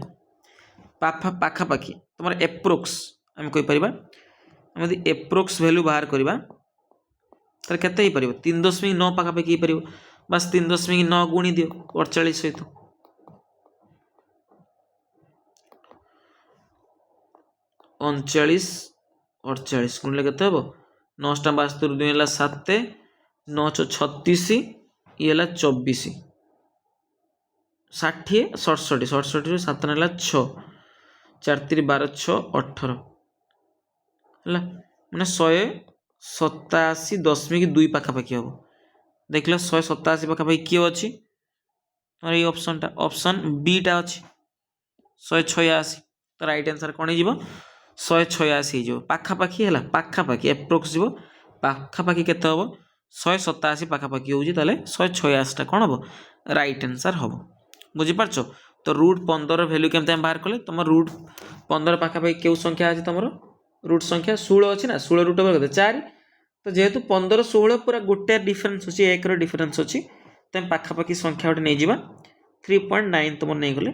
पाखा पाखी तुम एप्रोक्स हम कहि परिबा हम यदि एप्रोक्स वैल्यू बाहर करवा तो केते ही परिबो 3.9 पाखापाखि हो परिबो बस 3.9 गुणी दियो 48 सहित 39 48 गुणिले केते हबो 9 टा 72 2 हला 7 9 36 ये हला 24 60 67 67 ରୁ 7 ନେଲା 6 4 3 12 6 18 है मैंने 187.2 पाखापाखि हम देख लो 187 पाखापाखि किए अच्छी तुम्हारे ये ऑप्शन टा ऑप्शन बी टा अच्छी 186 तो राइट आंसर कौन हो 186 हो पाखापाखि है पाखापाखि एप्रोक्स जीव पाखापाखि केते हम 187 पाखापाखि हो 186 टा कौन हम राइट आंसर हम बुझीपार तो रूट 15 वैल्यू केमते बाहर कले तुम रूट 15 पाखापाखि क्यों संख्या आज तुम रूट संख्या 16 अच्छी ना 16 रूट ओवर 4 तो जेहेतु 15 16 पूरा गोटे डिफरेन्स अच्छी 1 डिफरेन्स अच्छी तो पाखापाखि संख्या गोटे नहीं 3.9 तुम नहीं गले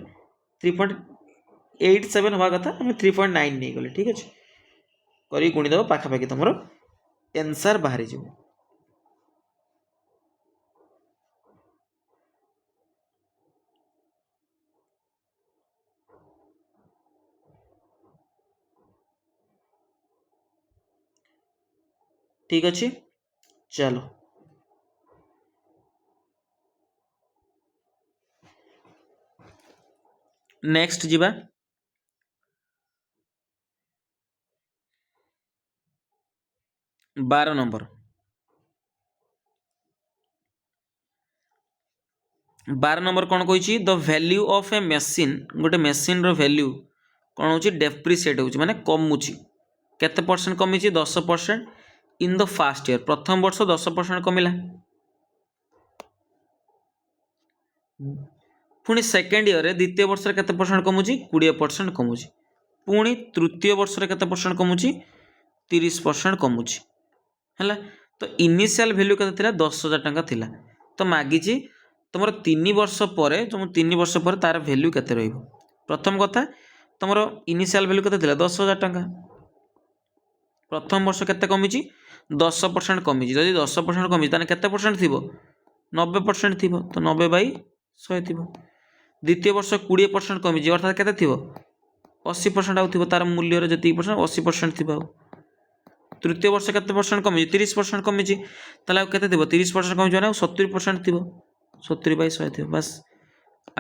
3.87 हवा कथा आम 3.9 नहीं गले ठीक अच्छे कर गुणीदेव पाखापाखि तुम एनसर बाहरी जीव ठीक अच्छे चलो नेक्स्ट जीवा 12 नंबर 12 नंबर कौन कही the value of A machine गोटे मशीन रो वैल्यू कौन हो डेप्रिसिएट हो माने कमुची केते परसेंट कमी 10% इन द फास्ट ईयर प्रथम वर्ष 10% कमिला पुणी सेकेंड ईयर द्वितीय वर्ष केते परसेंट कमुची 20% कमुची पुणी तृतीय वर्ष केते परसेंट कमुची 30% कमुची है तो इनिशियल वैल्यू केते थिला 10,000 टंका थिला तो मागिची तुम 3 वर्ष पर तुम 3 वर्ष पर तार वैल्यू केते रहिबो प्रथम कथा तुम इनिशियल वैल्यू केते थिला 10,000 टंका प्रथम वर्ष केते कमिची 10% कमिची जदि 10% कमिची ताने केते परसेंट थिबो 90% थिबो तो 90/100 थिबो द्वितीय वर्ष 20% कमिची अर्थात केते थिबो 80% आउ थिबो तार मूल्य रे जति परसेंट 80% थिबो तृतीय वर्ष केते परसेंट कमिची 30% कमिची ताले आउ केते थिबो 30% कमिची माने 70% थिबो 70/100 थिबो बस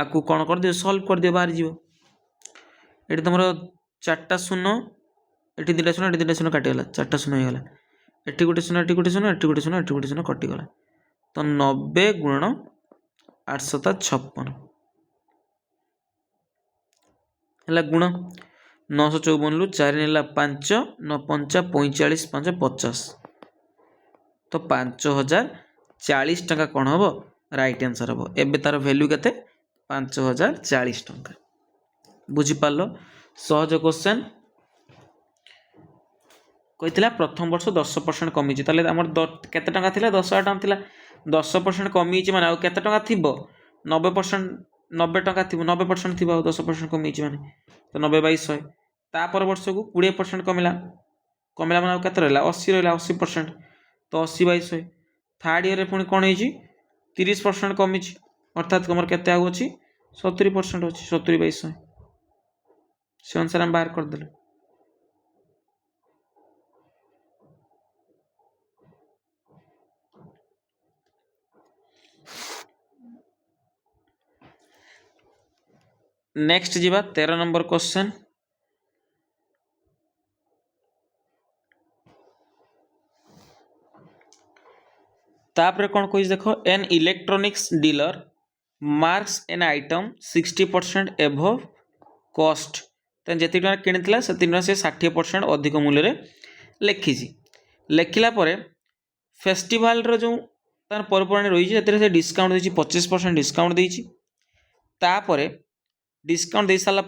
आकु कोन कर दियो सॉल्व कर दियो बाहर जीवो एटी तुमरो 4टा शून्य एटी दुटा शून्य एटी दुटा शून्य काटिगला 4टा शून्य हो गला एटी गोटे शून्य एटी गोटे शून्य एटी गोटे शून्य एटी गोटे शून्य कटिगला तो 90 गुणन 856 है गुण 954 रु 4 नेला 5 9 5 45 5 50 तो 5040 टंका कौन हम राइट आंसर हम एबे तार वैल्यू केते 5040 टंका बुझिपार सहज क्वेश्चन कही प्रथम वर्ष 10% कमी केते टंका थिला 10,000 टंका थिला 10% कमी माने आउ केते टंका थिबो 90% 90 टंका थिबो 90% थिबो 10% कमी माने तो 90 बाई 100 तापर वर्ष को 20% कमिला कमिला माने केते रहला 80 रहला 80% तो 80 बाई 100 थर्ड ईयर रे पुणी कोन हेजी 30% कमी अर्थात कमर केते आउ अछि 70% अछि 70 बाई 100 से अनुसार हम बाहर कर देलु नेक्स्ट जीवा 13 नंबर क्वेश्चन तापर कौन कही देख an electronics dealer marks an item 60% above cost जी टाँग किणी से 60% अधिक मूल्य लिखी लिखला फेस्टिवल जो तार पर्वपर्वाणी रही है डिस्काउंट देती 25% डिस्काउंट देती डिस्काउंट दे सारा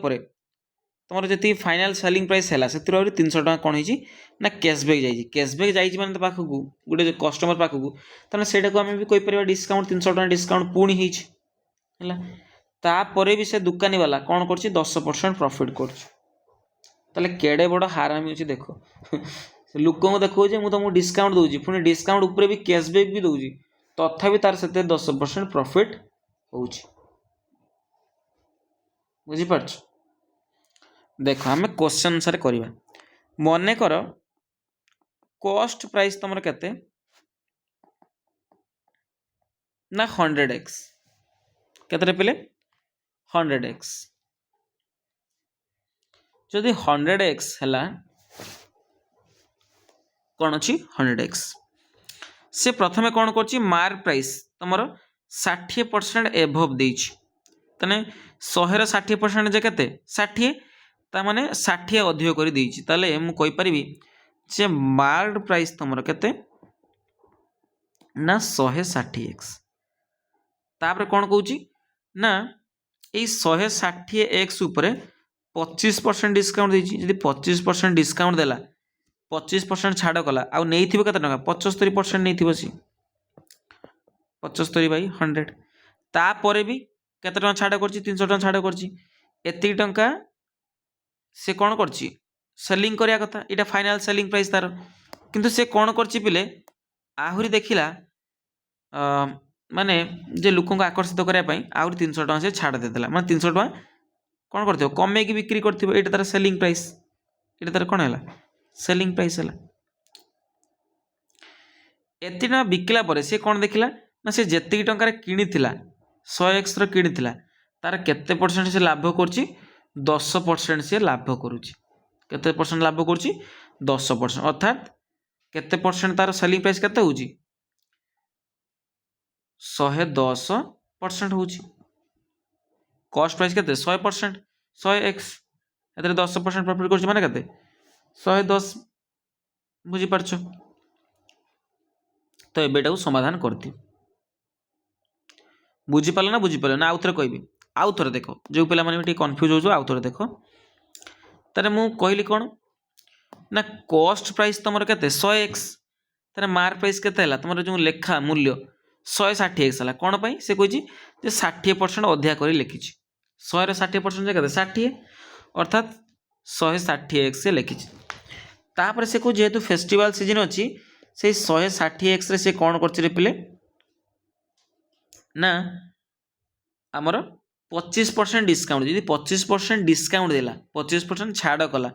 तुम जी फाइनाल सेलिंग प्राइस है से 300 टका कौन हो ना कैशबैक जाइए कैशबैक जाइए मैंने पाखक गोटे कस्टमर पाखक तेना से आम भी कहीपर डिस्काउंट 300 टका डिस्काउंट पुणी होपर भी से दुकानी वाला कौन कर 10% प्रॉफिट कर केड़े बड़ हारामी अच्छे देख लोक देखो मुझे तुमको डिस्काउंट दूसरी पुणी डिस्काउंट उपर भी कैशबैक भी दूसरी तथापि तार से 10% प्रॉफिट हो बुझीपार देख आम क्वेश्चन अनुसार करवा मन कर कॉस्ट प्राइस तुम केते ना 100x केते पिले 100x जदि 100x है कौन अच्छी 100x से प्रथमे कौन कर मार्क प्राइस तुम 60% एभव देने 100 60% जे केते 60 ताने 60 अधिक कर देती मुझे जे मार्क प्राइस तुम केते ना 160x तापर कौन कौची ना ये 160x उपरे 25% डिस्काउंट देती जब 25% डिस्काउंट देला 25% छाड़ कला आउ नहीं थी केते टका 75% नहीं थी सी 75 बाई 100 तापर भी केते टका छाड़ कर 300 टका छाड़ कर एति टंका से कौन कर सेलिंग करिया कथा इटा फाइनल सेलिंग प्राइस तार किंतु से कौन कर पिले आहुरी देखिला माने जे लोक आकर्षित करने आहुरी 300 टका से छाड़ देदेला माने 300 टका कौन कर कमे की बिक्री कर तार सेलिंग प्राइस ये तार कौन है सेलिंग प्राइस है एति टका बिकला परे से कौन देखिला ना से जेतिक टंकार किनी 100x किनी तार केते परसेंट से लाभ कर 10% से लाभ करुच्ची केते परसेंट लाभ करुच्ची 10% अर्थात केते परसेंट तार सेलिंग प्राइस केते होउची 110% होउची कॉस्ट प्राइस केते 100% 100x एतरे 10% प्रॉफिट करुच्ची माने केते 110 बुझी पारछो तो एबेटा समाधान करती बुझी पाल ना आउ थे कहबी आउ थे देख जो पिला माने कन्फ्यूज हो आउ थे देख तारे मु कहली कौन ना कॉस्ट प्राइस तुम केते 100x तारे मार्क प्राइस केते हला तुम जो लेखा मूल्य 160x हला कौन पाई से कही 60% अधिक कर लिखी 100 60% केते 60 अर्थात 160x से लिखी तापर से को जेहेतु फेस्टिवल सीजन अच्छी से 160x रे से कौन कर पिले ना आमर 25% डिस्काउंट जी 25% डिस्काउंट देला 25% छाड़ कला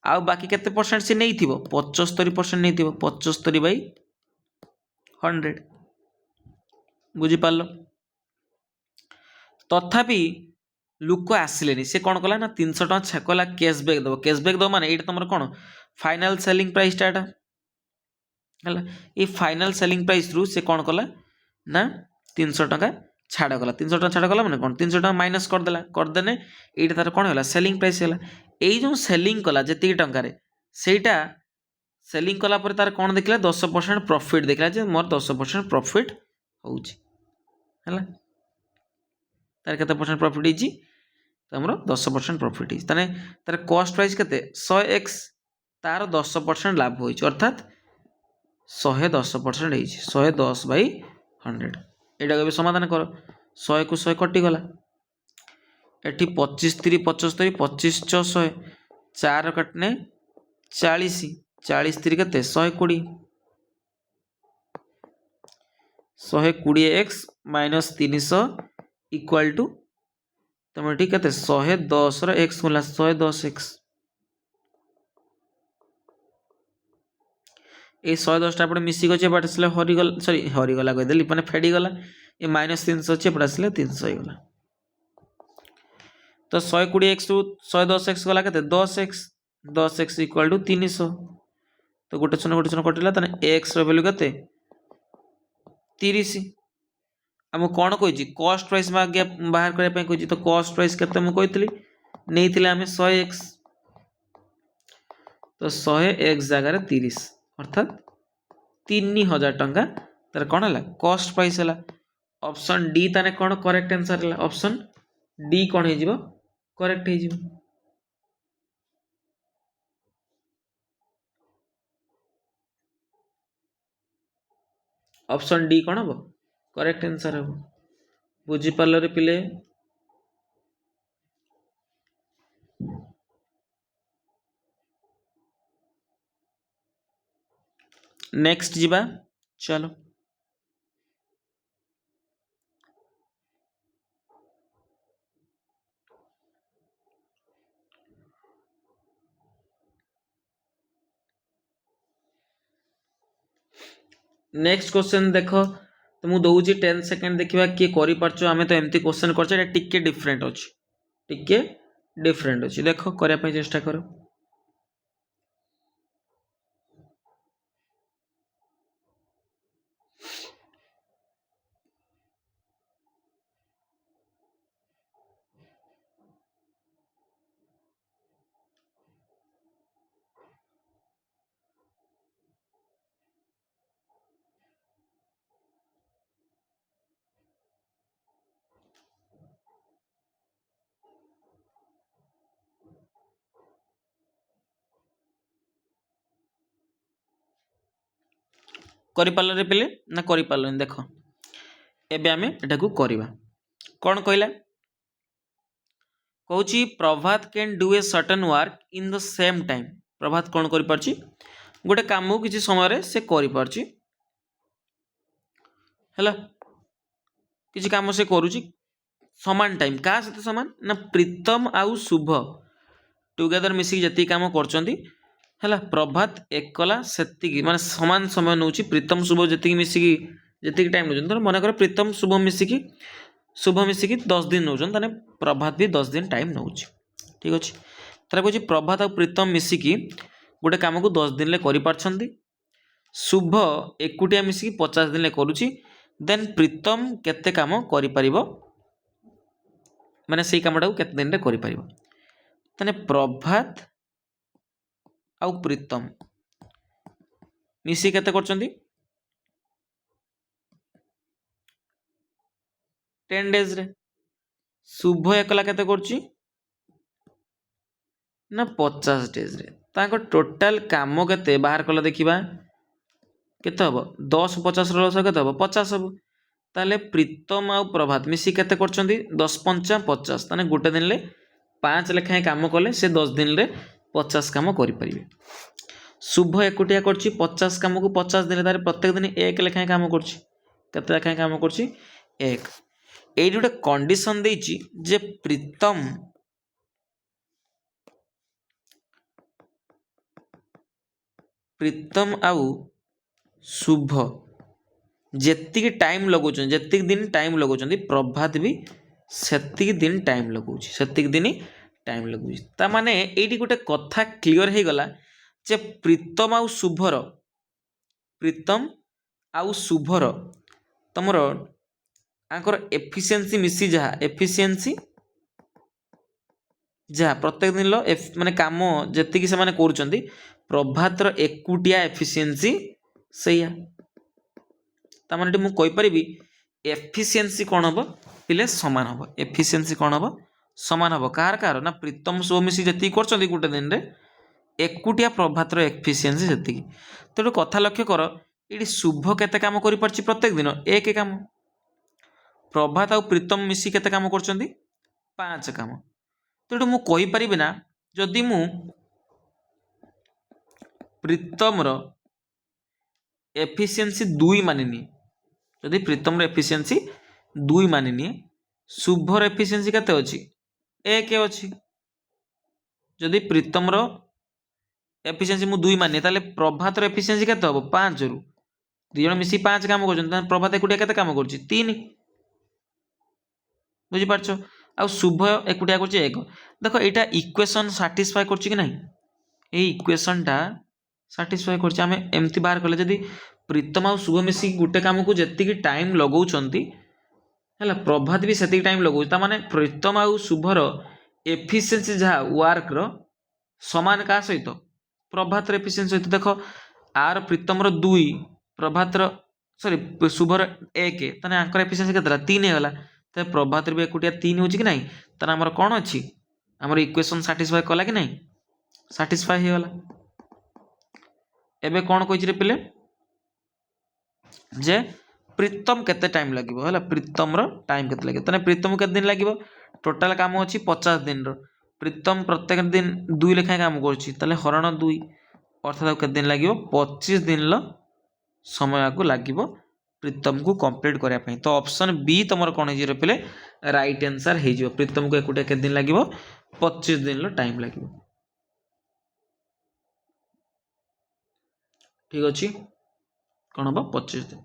आउ बाकी केते परसेंट से नहीं थी 75% नहीं थी 75 बाई 100 बुझी पाल तथापि लोक आसिले से कौन कला ना 300 टଙ୍କା छाकला कैशबैक दब कैशबैक दब माने एटा तुम कौन फाइनाल सेलिंग प्राइस टाटा है ये फाइनाल सेलिंग प्राइस रु से कौन कला ना 300 टଙ୍କା छाड़ गला 300 टଙ୍କା छाड़ गला माने कौन 300 टଙ୍କା माइनस करदेला करदेने एटा तार कौन होला सेलिंग प्राइस होला एई जो सेलिंग कला जति टଙ୍କା रे सेटा सेलिंग कला पर तार कौन देखला 10% प्रॉफिट देखला जे मोर 10% प्रॉफिट होउची हैला तार केते परसेंट प्रॉफिट हिची तो हमरो 10% प्रॉफिट हिची तने तार कॉस्ट प्राइस केते 100x तार 10% लाभ होइची अर्थात 110% हिची 110/100 एटा के समाधान करो 100 को 100 कटि गला एठी 25 3 75 25 6 100 4 कटने 40 40 3 केते 120 120x माइनस 300 इक्वल टू तुम ठीक है 110 x होला 110x ये 110 टा मिसिक अच्छे एपटे आसले हरिगला सरी हरिगला कहीदेली मैंने फेड़गला ये -300 अच्छे एपटे आसले 300 होगा तो 120x रु 110x गला के 10x 10x इक्वल टू 300 तो गोटे शून्य कटिला एक्स रैल्यू के 30 आम कौन कही कॉस्ट प्राइस में आगे बाहर करने कही तो कॉस्ट प्राइस के मुझे नहीं आम 100x तो 100x जगार 30 अर्थात 3000 टंका तार कौन है कॉस्ट प्राइस है ऑप्शन डी ताने कौन करेक्ट आंसर है ऑप्शन डी कौन हो करेक्ट हो ऑप्शन डी कौन हम करेक्ट आंसर हम बुझीपार रे पिले नेक्स्ट जीवा चलो नेक्स्ट क्वेश्चन देख तो मुझे दौची 10 सेकेंड देखा किए कर आम तो एमती क्वेश्चन कर टिके डिफरेंट अच्छे टिके डिफरेंट अच्छे देख करने चेष्टा कर करिपारे पिले ना करिपारल देख एबे आमे एटा को करिबा कौन कहला कहूची Prabhat can do a certain work in the same time Prabhat कौन करि पारची गोटे काम को किसी समय रे से करि पारची हैला किसी काम से करूची समान टाइम का सहित समान ना प्रीतम आउ शुभ टुगेदर मिसिक जति काम करचंदी हैला प्रभात एकला सेतिकी माने समान समय नउची प्रीतम शुभ जति मिसिकी जति टाइम नउचन तो मन कर प्रीतम शुभ मिसिकी 10 दिन नउचन ताने प्रभात भी 10 दिन टाइम नउची ठीक अछि तार कहूची प्रभात और प्रीतम मिसिकी गोटे काम को 10 दिन ले करि पारछंदी शुभ एकुटिया मिसिकी 50 दिन ले करूची देन प्रीतम केते काम करि परिबो माने सेही कामटा को केते दिन रे करि परिबो ताने प्रभात आउ प्रीतम मिसी केते करचंदी 10 डेज रे शुभ एकला केते करची ना 50 डेज रे ताको टोटल काम केते बाहर कला देखिबा केते हबो 10 50 रो लस केते हबो 50 हबो ताले प्रीतम आउ प्रभात मिसी केते करचंदी 10 5 50 ताने गोटे दिन ले 5 लेखाए काम कले से 10 दिन रे 50 काम करि परिबे शुभ एकुटिया करची 50 काम को 50 दिन तारे प्रत्येक दिन एक लेखाए काम करची केते लेखाए काम करची एक एई गोटे कंडीशन देइची जे प्रीतम आउ शुभ जेतिक टाइम लगौछन जेतिक दिन टाइम लगौछन प्रभात भी ସେତିକି ଦିନ ଟାଇମ୍ ଲଗାଉଛି, ସେତିକି ଦିନ ଟାଇମ୍ ଲଗାଉଛି। ତା ମାନେ ଏଇଠି ଗୋଟେ କଥା କ୍ଲିଅର ହେଇଗଲା ଯେ ପ୍ରୀତମ ଆଉ ଶୁଭର ତମର ଆଙ୍କର ଏଫିସିଏନ୍ସି ମିଶି ଯାହା ପ୍ରତ୍ୟେକ ଦିନର ମାନେ କାମ ଯେତିକି ସେମାନେ କରୁଛନ୍ତି, ପ୍ରଭାତର ଏକୁଟିଆ ଏଫିସିଏନ୍ସି ସେଇଆ। ତାମାନେ ଏଠି ମୁଁ କହିପାରିବି ଏଫିସିଏନ୍ସି କ'ଣ ହେବ ପିଲେ ସମାନ ହେବ। ଏଫିସିଏନ୍ସି କ'ଣ ହେବ ସମାନ ହେବ। କାହାର ନା ପ୍ରୀତମ ଶୁଭ ମିଶି ଯେତିକି କରୁଛନ୍ତି ଗୋଟେ ଦିନରେ, ଏକୁଟିଆ ପ୍ରଭାତର ଏଫିସିଏନ୍ସି ସେତିକି। ତେଣୁ କଥା ଲକ୍ଷ୍ୟ କର, ଏଠି ଶୁଭ କେତେ କାମ କରିପାରୁଛି ପ୍ରତ୍ୟେକ ଦିନ? 1 କାମ। ପ୍ରଭାତ ଆଉ ପ୍ରୀତମ ମିଶି କେତେ କାମ କରୁଛନ୍ତି? 5 କାମ। ତେଣୁ ମୁଁ କହିପାରିବି ନା, ଯଦି ମୁଁ ପ୍ରୀତମର ଏଫିସିଏନ୍ସି 2 ମାନିନିଏ, ଯଦି ପ୍ରୀତମର ଏଫିସିଏନ୍ସି 2 ମାନିନିଏ, ଶୁଭର ଏଫିସିଏନ୍ସି କେତେ ଅଛି? 1 ଅଛି। ଯଦି ପ୍ରୀତମର ଏଫିସିଏନ୍ସି ମୁଁ 2 ମାନିନିଏ, ତାହେଲେ ପ୍ରଭାତର ଏଫିସିଏନ୍ସି କେତେ ହେବ? 5ରୁ 2 ଜଣ ମିଶି 5 କାମ କରୁଛନ୍ତି, ତାହେଲେ ପ୍ରଭାତ ଏକୁଟିଆ କେତେ କାମ କରୁଛି? 3। ବୁଝିପାରୁଛ? ଆଉ ଶୁଭ ଏକୁଟିଆ କରୁଛି 1। ଦେଖ ଏଇଟା ଇକ୍ୱେସନ୍ ସାଟିସ୍ଫାଏ କରୁଛି କି ନାହିଁ? ଏଇ ଇକ୍ୱେସନ୍ଟା ସାଟିସ୍ଫାଏ କରୁଛି। ଆମେ ଏମିତି ବାହାର କଲେ, ଯଦି ପ୍ରୀତମ ଆଉ ଶୁଭ ମିଶିକି ଗୋଟେ କାମକୁ ଯେତିକି ଟାଇମ୍ ଲଗାଉଛନ୍ତି ହେଲା, ପ୍ରଭାତ ବି ସେତିକି ଟାଇମ୍ ଲଗାଉଛି। ତାମାନେ ପ୍ରୀତମ ଆଉ ଶୁଭର ଏଫିସିଏନ୍ସି ଯାହା ୱାର୍କର ସମାନ କାହା ସହିତ? ପ୍ରଭାତର ଏଫିସିଏନ୍ସି ସହିତ। ଦେଖ ଆର ପ୍ରୀତମର 2, ପ୍ରଭାତର ଶୁଭର 1, ତାହେଲେ ଆଙ୍କର ଏଫିସିଏନ୍ସି କେତେଟା? 3 ହେଇଗଲା। ତାହେଲେ ପ୍ରଭାତର ବି ଏକୁଟିଆ 3 ହେଉଛି କି ନାହିଁ? ତାହେଲେ ଆମର କ'ଣ ଅଛି? ଆମର ଇକ୍ୱେସନ୍ ସାଟିସ୍ଫାଏ କଲା କି ନାହିଁ? ସାଟିସ୍ଫାଏ ହେଇଗଲା। ଏବେ କ'ଣ କହିଛି ରେ ପିଲେ? ଯେ ପ୍ରୀତମ କେତେ ଟାଇମ୍ ଲାଗିବ ହେଲା, ପ୍ରୀତମର ଟାଇମ୍ କେତେ ଲାଗିବ? ତାହେଲେ ପ୍ରୀତମକୁ କେତେ ଦିନ ଲାଗିବ? ଟୋଟାଲ କାମ ଅଛି 50 ଦିନର। ପ୍ରୀତମ ପ୍ରତ୍ୟେକ ଦିନ 2 ଲେଖାଏଁ କାମ କରୁଛି, ତାହେଲେ ହରଣ 2, ଅର୍ଥାତ୍ କେତେ ଦିନ ଲାଗିବ? 25 ଦିନର ସମୟ ଆକୁ ଲାଗିବ ପ୍ରୀତମକୁ କମ୍ପ୍ଲିଟ୍ କରିବା ପାଇଁ। ତ ଅପସନ୍ ବି ତମର କ'ଣ ହେଇଯିବ ପିଲେ? ରାଇଟ୍ ଆନ୍ସର୍ ହେଇଯିବ। ପ୍ରୀତମକୁ ଏକୁଟିଆ କେତେ ଦିନ ଲାଗିବ? 25 ଦିନର ଟାଇମ୍ ଲାଗିବ। ଠିକ୍ ଅଛି, କ'ଣ ହେବ? 25 ଦିନ।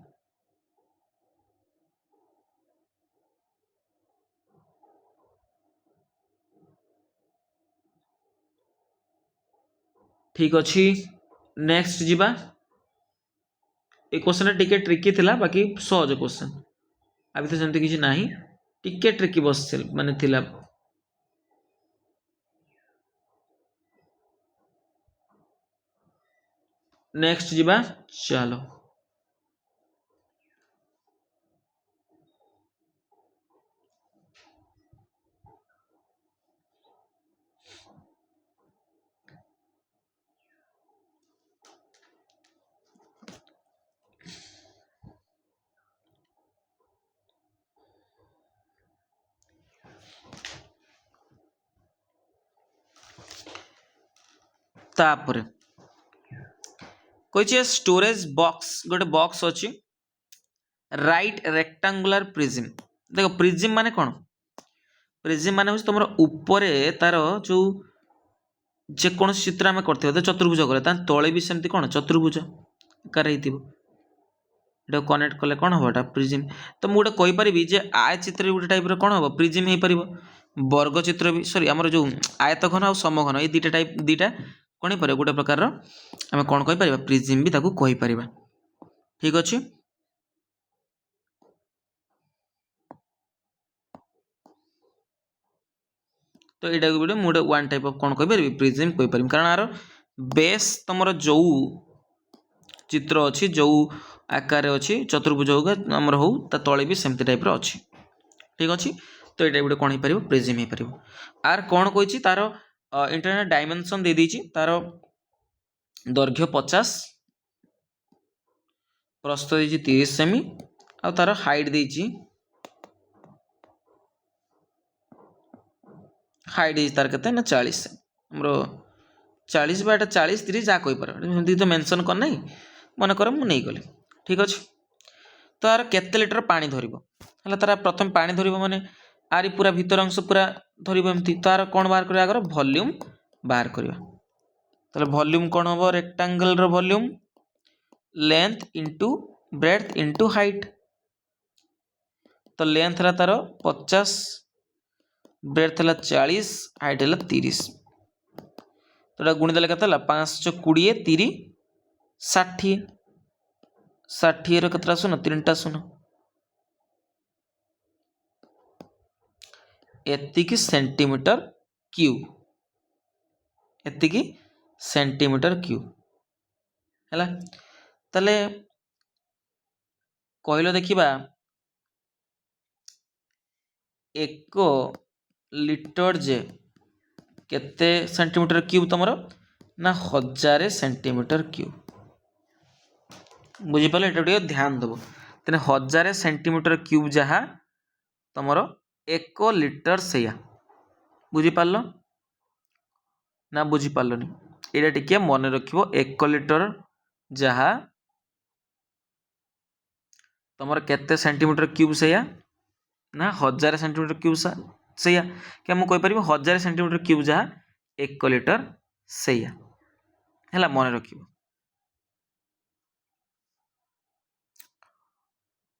ଠିକ୍ ଅଛି, ନେକ୍ସଟ ଯିବା। ଏ କ୍ୱେଶ୍ଚନଟା ଟିକେ ଟ୍ରିକି ଥିଲା, ବାକି ସହଜ କ୍ୱେଶ୍ଚନ। ଆ ଭିତରେ ସେମିତି କିଛି ନାହିଁ, ଟିକେ ଟ୍ରିକି ମାନେ ଥିଲା। ନେକ୍ସଟ ଯିବା, ଚାଲ। तापर कही स्टोरेज बॉक्स गोटे बॉक्स अच्छी राइट रेक्टांगुलर प्रिज्म। देख प्रिज्म माने कौन? प्रिज्म माने तुम ऊपर तार जो जेको चित्र आम कर चतुर्भुज कर तले भी सेमती कौन चतुर्भुज कार कनेक्ट कले कौन हम प्रिज्म। तो मुझे कहीपरि जे आय चित्र गोटे टाइप कौन हम प्रिज्म हो पार। वर्ग चित्र भी सॉरी आमर जो आयत घन आ समघन ये दुटा टाइप दुटा कौन हो पार गोटे प्रकार आम कौन कहीपर प्रिज्म भी कहीपर। ठीक अच्छे तो यहाँ गोटे मुझे वन टाइप ऑफ कौन कहीपर प्रिज्म कहीपर कारण यार बेस तुम जो चित्र अच्छी जो आकार अच्छी चतुर्भुज होमर हो तले भी सेमती टाइप अच्छी। ठीक अच्छे तो ये गोटे कौन हो प्रिज्म हो पार। आर कौन कही तार इंटरनल डायमेंशन दे देती तार दैर्घ्य 50 प्रस्थ दे 30 सेमी आ तार हाइट देती तार के 40 आमर 40 बा 40 30 जहाँ कहीपर तो मेंशन करना मन कर मुझे गली। ठीक अच्छे तो यार केते लिटर पानी धरब है तार प्रथम पानी धरब माने आरी पूरा भीतर अंश पूरा धरब एमती तार कौन बाहर कर आगर वॉल्यूम बाहर करवा। तो वॉल्यूम कौन हम rectangle volume length into breadth into height. तो लेंथ रा तार 50 ब्रेथ है 40 हाइट है 30 तो गुणिदेले के 5 20 30 60 60 केतटा शून्य 3टा शून्य एतिकी सेंटीमीटर क्यूब एतिकी सेंटीमीटर क्यूब है ताले कहल देखा 1 लिटर जे केते सेंटीमीटर क्यूब तुम ना 1000 सेंटीमीटर क्यूब बुझीपाल ये ध्यान दब तेने 1000 सेंटीमीटर क्यूब जहाँ तुम 1 लिटर से बुझीपाल ना बुझीपालनी ये टिके मन रख 1 लिटर जहाँ तुम केते सेंटीमीटर क्यूब से ना 1000 सेंटीमीटर क्यूब से क्या मुझे कहीपर 1000 सेंटीमीटर क्यूब जहाँ 1 लिटर से है मन रख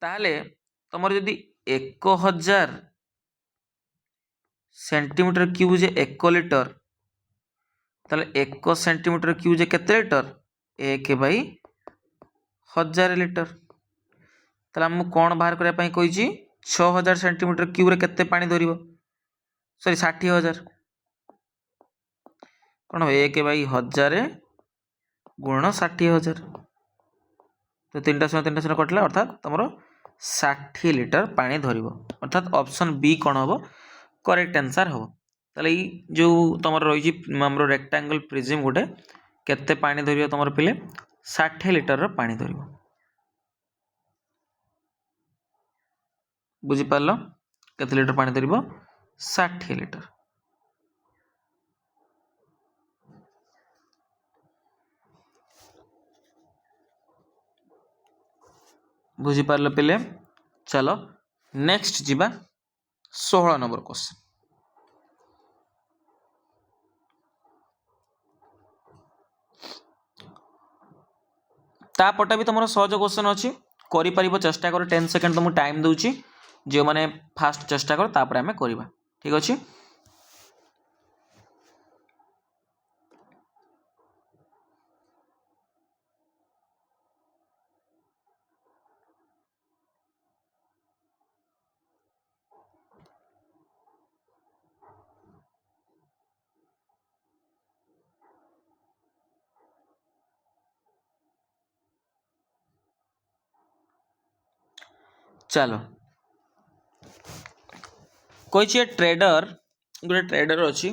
ताहले तुम जदि 1000 सेंटीमीटर क्यूब जे 1 लिटर ताले 1 सेंटीमीटर क्यूब जे केते लिटर 1/1000 लिटर ताले हम कौन बाहर करने कही 6000 सेंटीमीटर क्यूब रे केते पानी धरिबो सॉरी 60000 कौन 1/1000 गुणन 60000 तो 3टा शून्य कटला अर्थात तुम 60 लिटर पानी धरिबो अर्थात ऑप्शन बी कौन हम करेक्ट आंसर हम ताले जो तुम रही रेक्टांगल प्रिज्म गोटे केते पानी धरिबो तुम पिले 60 लिटर पानी धरिबो बुझीपार केते लिटर पानी धरिबो 60 लिटर बुझीपार पिले चलो नेक्स्ट जीवा 16 नंबर क्वेश्चन तापटा भी तुम सहज क्वेश्चन अच्छी कर चेष्टा कर 10 सेकेंड तुमको टाइम दूची जो मैंने फास्ट चेष्टा कर तापर आमे करबा ठीक अच्छे चलो कही ट्रेडर गोटे ट्रेडर अच्छी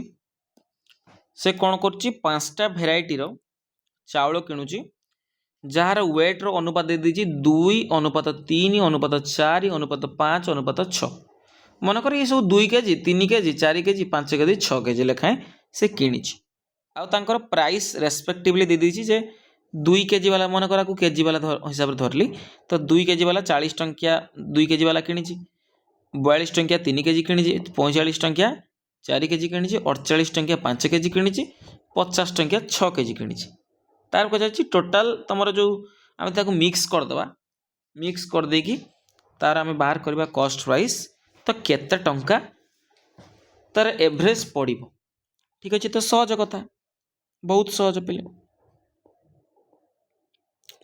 से कौन कर 5टा भेराइटीर चाउल किणुची जार वेट रो अनुपात दे दीजिए 2:3 अनुपात 4 अनुपात 5 अनुपात 6 मनकर ये सब 2 kg 3 kg 4 kg 5 kg 6 kg लेखाएं से किणी आर प्राइस रेस्पेक्टिवली दे दीजिए जे 2 केजी वाला मनकर को केजी वाला हिसाब से धरली तो 2 केजी वाला 40 टंकिया 2 केजी वाला किणी 42 टंकिया 3 केजी किणी 45 टंकिया 4 केजी किणी 48 टंकिया 5 केजी किणी 50 टंकिया 6 केजी किणी तार कह टोटाल तुम जो आम मिक्स करदे मिक्स कर देकी तार आम बाहर करवा कॉस्ट प्राइस तो केते टंका तार एवरेज पड़ो ठीक अच्छे तो सहज कथा बहुत सहज पिले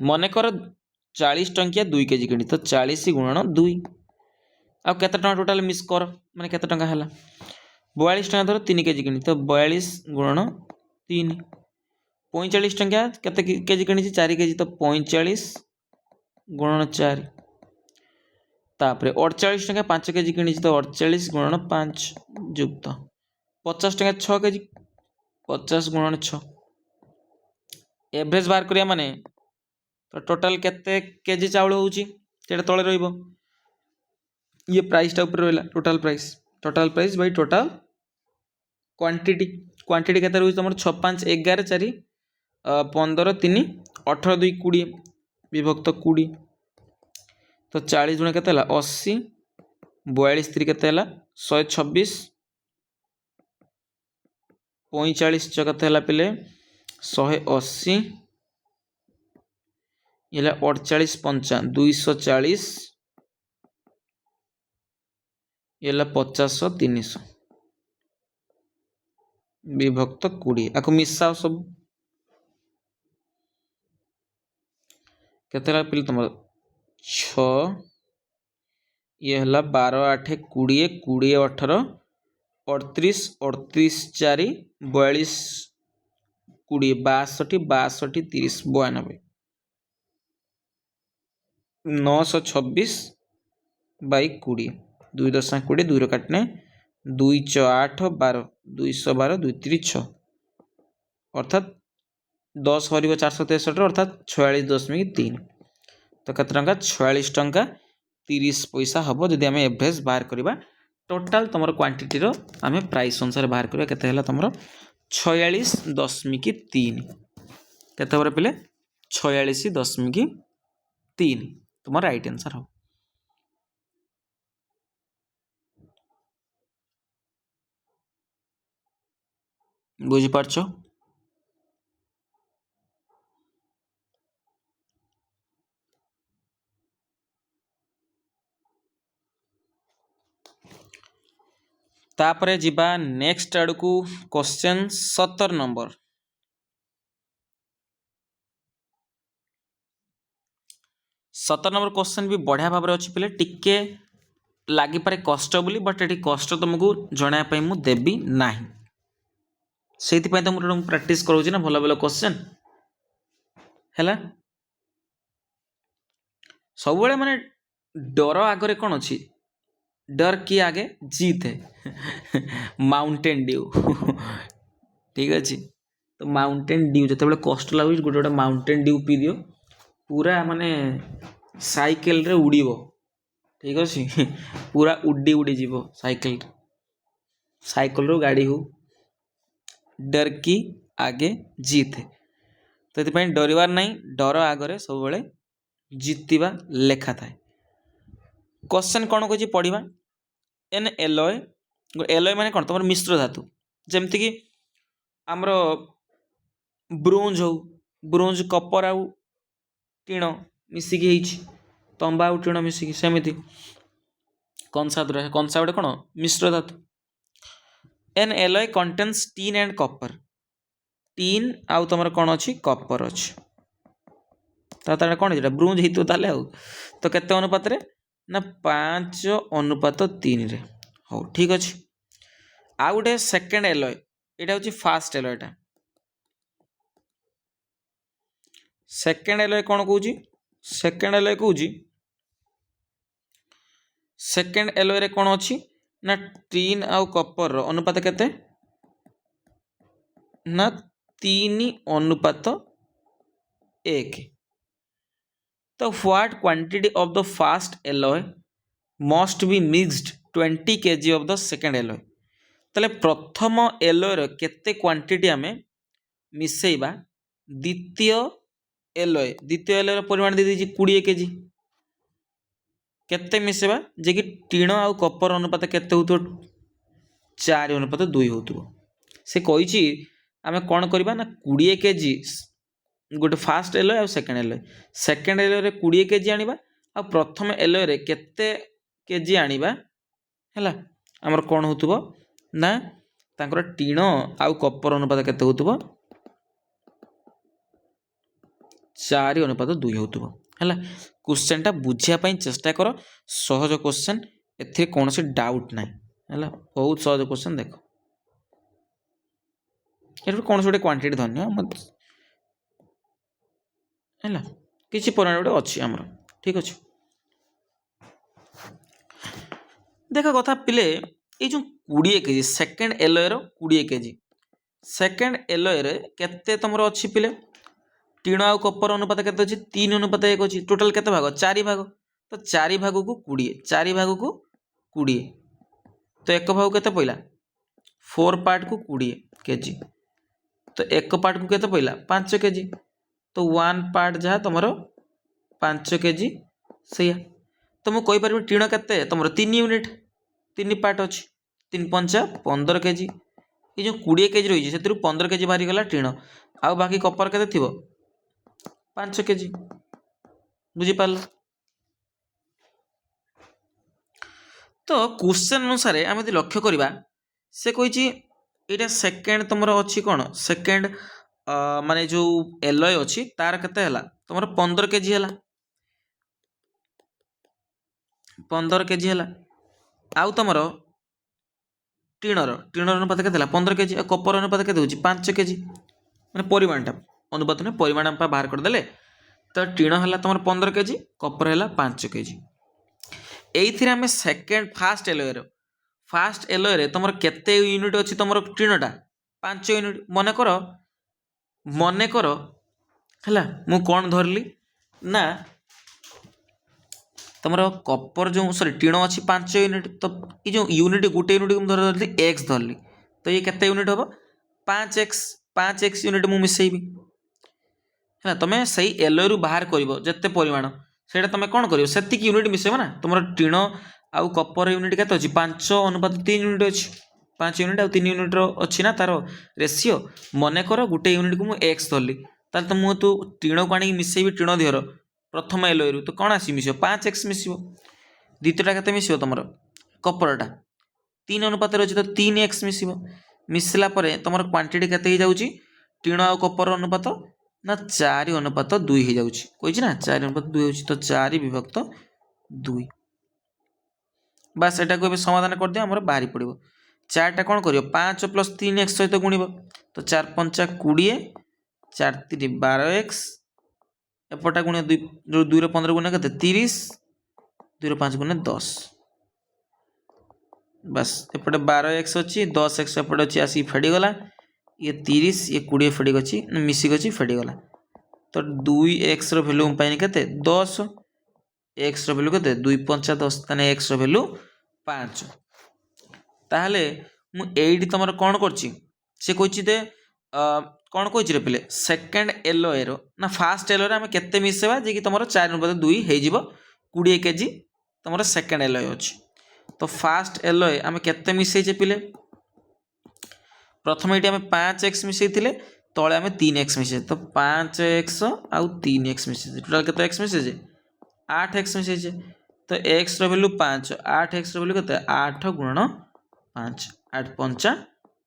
मनकर 40 टंकिया 2 केजी किणी तो 40 गुणन 2 आ केते टंका टोटाल मिक्स कर माने केते टंका हला 42 टंका धर 3 केजी किणी तो 42 गुणन 3 45 टंका केते केजी किणी 4 केजी तो 45 गुणन 4 तापरे 48 टंका 5 केजी किणी तो 48 गुणन 5 युक्त 50 टंका 6 केजी 50 गुणन 6 एवरेज बाहर करिया माने तो टोटाल केते केजी चाउल होउची सेटा तळे रहइबो ये प्राइस टा ऊपर रहला total price by total quantity quantity केते रहउची तमर 6 5 11 4 15 3 18 2 20 विभक्त 20 तो 40 गुण केते 80 42 3 केते 126 45 केते पिले 180 ये 48 5 240 ये 50 300 विभक्त 20 आको मिसाओ सब केते पिले तुम 6 ये हला 12 8 20 20 18 38 38 4 42 20 62 62 30 92 926 बाई 20 2 10 20 2 काटने 2 6 8 12 212 2 3 6 अर्थात 10 हर 463 अर्थात 46.3 तो केते टंका 46 टंका 30 पैसा हम जदि आम एवरेज बाहर करवा टोटाल तुम क्वांटिटी आम प्राइस अनुसार बाहर करवा के तुम 46.3 केते पिले 46.3 तुम राइट आंसर हो। बुझीपारछ तापरे जिबा नेक्स्ट आड़ को क्वेश्चन 17 नंबर 17 नंबर क्वेश्चन भी बढ़िया भाव अच्छी पिले टिके लगिपे कष्ट बोली बट ये कष्ट तुमको जनापी मुझे देवी ना से तुम प्रैक्टिस करोची ना भल भल क्वेश्चन है सब माने डर आगे कौन अच्छी डर की आगे जीत है माउंटेन ड्यू ठीक अच्छे तो माउंटेन ड्यू जो कष्ट लगुच गोटे गोटे माउंटेन ड्यू पी दियो पूरा माने साइकेल रे उड़ीबो ठीक अच्छे पूरा उड़ी उड़ी जीवो साइकेल साइकेल रो गाड़ी हो डर की आगे जीत है तो ये डरबार नहीं डर आगे सब जीतवा लेखा थाए। क्वेश्चन कौन कह पढ़ा एन एलॉय एलॉय माने कौन तुम मिश्र धातु जमती कि आमर ब्रोंज हो ब्रोंज कपर आउ टीण मिसिकी तंबा आउ टीण मिसिकी सेमती कंसा कंसा गोटे कौन मिश्र धातु an alloy contains tin and copper tin आउ तुम कौन अच्छी कपर अच्छी तार कौन है ब्रोंज हो तो केते अनुपात ना 5:3 हो ठीक अच्छे आ गोटे सेकेंड एलॉय यहाँ हूँ फास्ट एलॉयटा सेकेंड एलॉय कौन कौच सेकेंड एलॉय कौच सेकेंड एलॉय रे कौन अच्छी ना टीन आउ कपर अनुपात केते ना 3:1 तो what quantity of the fast alloy must be mixed 20 kg of the second alloy ताले प्रथम एलॉय केते क्वांटिटी आमे मिसेइबा द्वितीय एलॉय परिमाण दे दीजिए 20 kg केते मिसेबा जे कि टीण आउ कपर अनुपात केते होतो 4:2 होतो से कहिछि आमे कोन करबा ना 20 kg गोटे फास्ट एलॉय आ सेकेंड एलॉय रे 20 kg आनिबा आ प्रथम एलॉय रे केते केजी आनिबा हैला हमर कोन होतबो ना तांकर टीण आउ कपर अनुपात केते होतबो 4:2 होतबो हैला क्वेश्चन टा बुझिया पई चेष्टा करो सहज क्वेश्चन एथे कोनोसी डाउट नाही हैला बहुत सहज क्वेश्चन देखो एरु कोन सोटे क्वांटिटी धन्य है किसी परिमाण गोटे अच्छी आमर ठीक अच्छे देख कथा पिले ये जो 20 kg सेकेंड एलॉय रो 20 kg सेकेंड एलॉय रे केते तुमर अच्छी पिले टीण आउ कपर अनुपात केते अछि 3:1 अछि टोटल केते भाग 4 भाग तो 4 भाग को 20 4 भाग को 20 तो एक भाग केते पइला 4 पार्ट को 20 kg तो एक पार्ट को केते पइला 5 kg तो 1 पार्ट जहाँ तुम 5 kg से तो मुझे कहीपर टीण के तुम 3 यूनिट 3 पार्ट अच्छी 3 पंचा 15 kg ये जो 20 kg रही है 15 kg बाहरी गला टीण आउ बाकी कपर के 5 kg बुझीपार तो क्वेश्चन अनुसार आम यदि लक्ष्य करवा से कही एटा सेकेंड तुम अच्छी कौन सेकेंड माने जो एलॉय अच्छी तार केते हला तुम 15 केजी हला 15 केजी हला आउ तुमर टीणर अनुपात केते 15 केजी कपर अनुपात केते होची 5 केजी माने परिमाणटा अनुपात ने परिमाण हम बाहर कर देले तो टीण हला तुम 15 केजी कपर हला 5 केजी एइथिरे हमें सेकेंड फास्ट एलॉय रे तुम केते यूनिट अच्छी तुम टीणटा 5 यूनिट मन कर है मु कौन धरली ना तुम कपर जो सॉरी टीण अच्छी 5 यूनिट तो ये जो यूनिट गोटे यूनिट धरली एक्स धरली तो ये केते यूनिट हम 5x यूनिट मु मिसेबी है तुम सही एलॉय रु बाहर कर जिते परिमाण से तुम कौन कर यूनिट मिसेब ना तुम टीण आउ कपर यूनिट केते अच्छी 5 अनुपात 3 यूनिट अच्छी 5 यूनिट आउ 3 यूनिट अच्छी ना तार रेसीओ मन कर गोटे यूनिट को मुझे एक्स धरली ताल तो मुझे तू टीण को आनी मिसेबी टीण दिहर प्रथम एलॉय रु तो कौन आस मिस 5x मिस द्वितीयटा केते मिस तुम कपरटा 3 अनुपात अच्छी तो 3x मिस मिसला तुम क्वांटिटी केते जाऊँगी टीण आउ कपर अनुपात ना 4 अनुपात 2 हो जाऊँगी कही ना 4 अनुपात 2 हो तो 4 विभक्त 2 बास एटा को समाधान कर दिया हमर बाहरी पड़ो 4टा कौन कर 5 प्लस 3x सहित गुणिब तो 4 पंचा 20 4 3 12x एपटा गुण 2 रे 15 गुण के 30 2 रे 5 गुण 10 बस एपटे 12x अच्छी 10x एपटे अच्छी आसी फेड़गला ये 30 ये 20 फेड़ अच्छी मिसिक अच्छी फेड़गला तो 2x भैल्यू पाइनि के 10 एक्स भैल्यू के 2 पंचा 10 ताने एक्स भैल्यू 5 ताहले मु एडी तुम कौन करछि से कहि दे कौन कहि रे पिले सेकंड एलॉय रो ना फास्ट एलॉय रे हम केते मिसेबा जे कि तुम 4 अनुपात 2 हे जिवो 20 केजी तुम सेकंड एलॉय अछि तो फास्ट एलॉय हम केते मिसै जे पिले प्रथम एटी हम 5x मिसै थिले तळे हम 3x मिसै तो 5x आउ 3x मिसै टोटल केते x मिसै जे 8x मिसै तो x रो वैल्यू 5 8x रो वैल्यू केते 8 गुणन 5 8 पंचा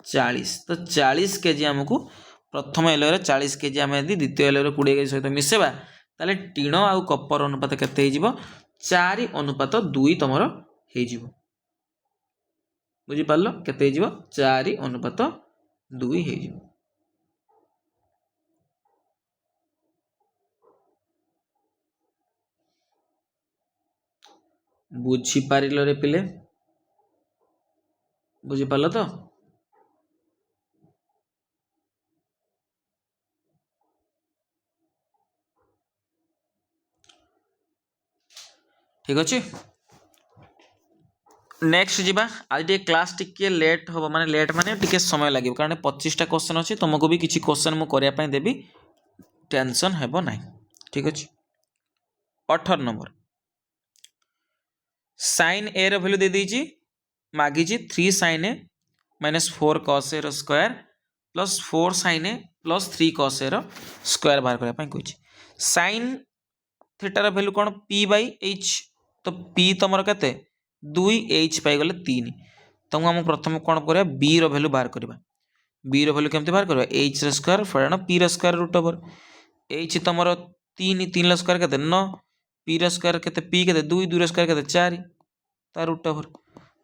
40 तो 40 केजी हमको प्रथम एलॉय रे 40 केजी हम यदि द्वितीय एलॉय रे 20 केजी सहित मिसेबा ताले टीण आउ कपर अनुपात केते हे जिवो 4 अनुपात 2 तमरो हे जिवो बुझी पारलो केते हे जिवो 4 अनुपात 2 हे जिवो बुझी पारिलो रे पिले बुझी पारलो तो ठीक अच्छे नेक्स्ट जीवा आज टे क्लास टिके लेट हम माने लेट माने टिके समय लगे कारण 25टा क्वेश्चन अच्छी तुमको भी किसी क्वेश्चन मु करिया पय देबी टेंशन हेबो नाही ठीक अच्छे 18 नंबर sin a रो वैल्यू दे दीजी मागी जी 3 sin a minus 4 cos a रो square plus 4 sin a plus 3 cos a रो स्क्वायर बाहर करया पय कहछि sin थीटा रो वैल्यू कोन p बाय h तो p तमर केते 2h पाई गले 3 तो हम प्रथम कोन करया b रो वैल्यू बाहर करबा b रो वैल्यू केमते बाहर करबा h रो स्क्वायर फरण p रो स्क्वायर रूट ओवर h तमर 3 3 रो स्क्वायर केते 9 p रो स्क्वायर केते p केते 2 2 रो स्क्वायर केते 4 ता रूट ओवर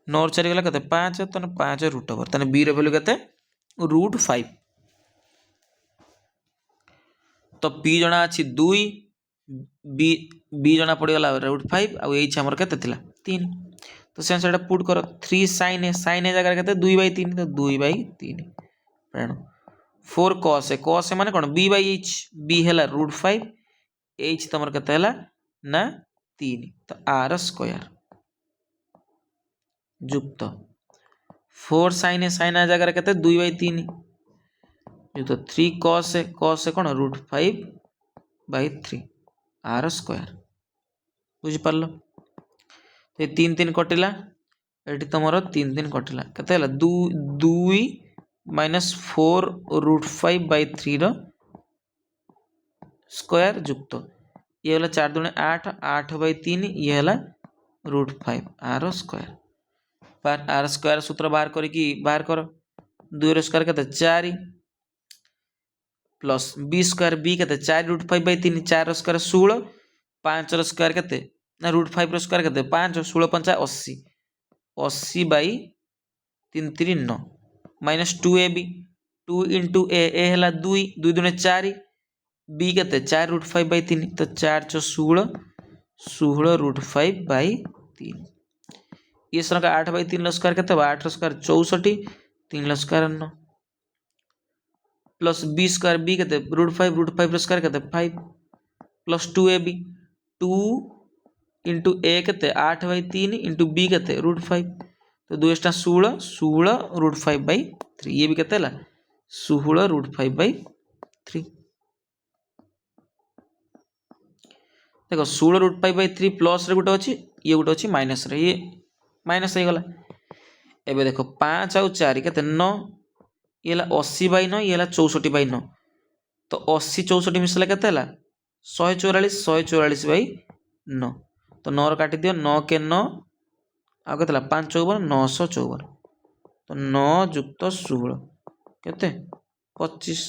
9 4 गला केते 5 तो 5 रूट ओवर तने b रो वैल्यू केते रूट 5 तो p जणा अछि 2 b जना पड़ी गला रूट 5 आ h हमर केते थिला 3 तो सेटा पुट कर 3 sin a जगह केते 2/3 तो 2/3 प्रण 4 cos a माने कोन b/h b हैला रूट 5 h तमर केते हैला ना 3 तो r स्क्वायर युक्त 4 sin a जगह केते 2/3 युक्त 3 cos a कोन रूट 5/3 r स्क्वायर बुझी पारलो तो 3 3 कटिला एटी तुमर 3 3 कटिला केते हला 2 माइनस 4 रूट 5/3 रो स्क्वायर युक्त ये हला 4 दुणे 8 8/3 ये हला रूट 5 r स्क्वायर पर r स्क्वायर सूत्र बाहर करी कि बाहर करो 2 स्क्वायर केते 4 प्लस बी स्क्वायर बी केते 4√5/3 4 स्क्वायर 16 5 स्क्वायर केते ना √5 स्क्वायर केते 5 16 5 80 80/3 9 माइनस 2ab 2 इंटू ए है 2 2 दुने 4 बी केते 4√5/3 तो 4 × 16 16√5/3 ये सर 8/3 स्क्वायर केते 8 square 64 3 square 9 plus B square B केते √5 स्क्वायर केते 5 प्लस 2ab 2 इंटू ए केते 8/3 इंटू बी केते √5 तो 2 * 16 16√5/3 ये भी केते 16√5/3 देखो 16√5/3 प्लस रे गोटे अच्छी ये गोटे अच्छी माइनस रे ये माइनस हो गला एबे देखो 5 आउ 4 केते 9 ये 80/9 ये 64/9 तो 80 64 मिसला केते 144 144/9 तो 9 रो काटी दियो 9 के 9 आ केते 5 54 954 तो 9 + 16 केते 25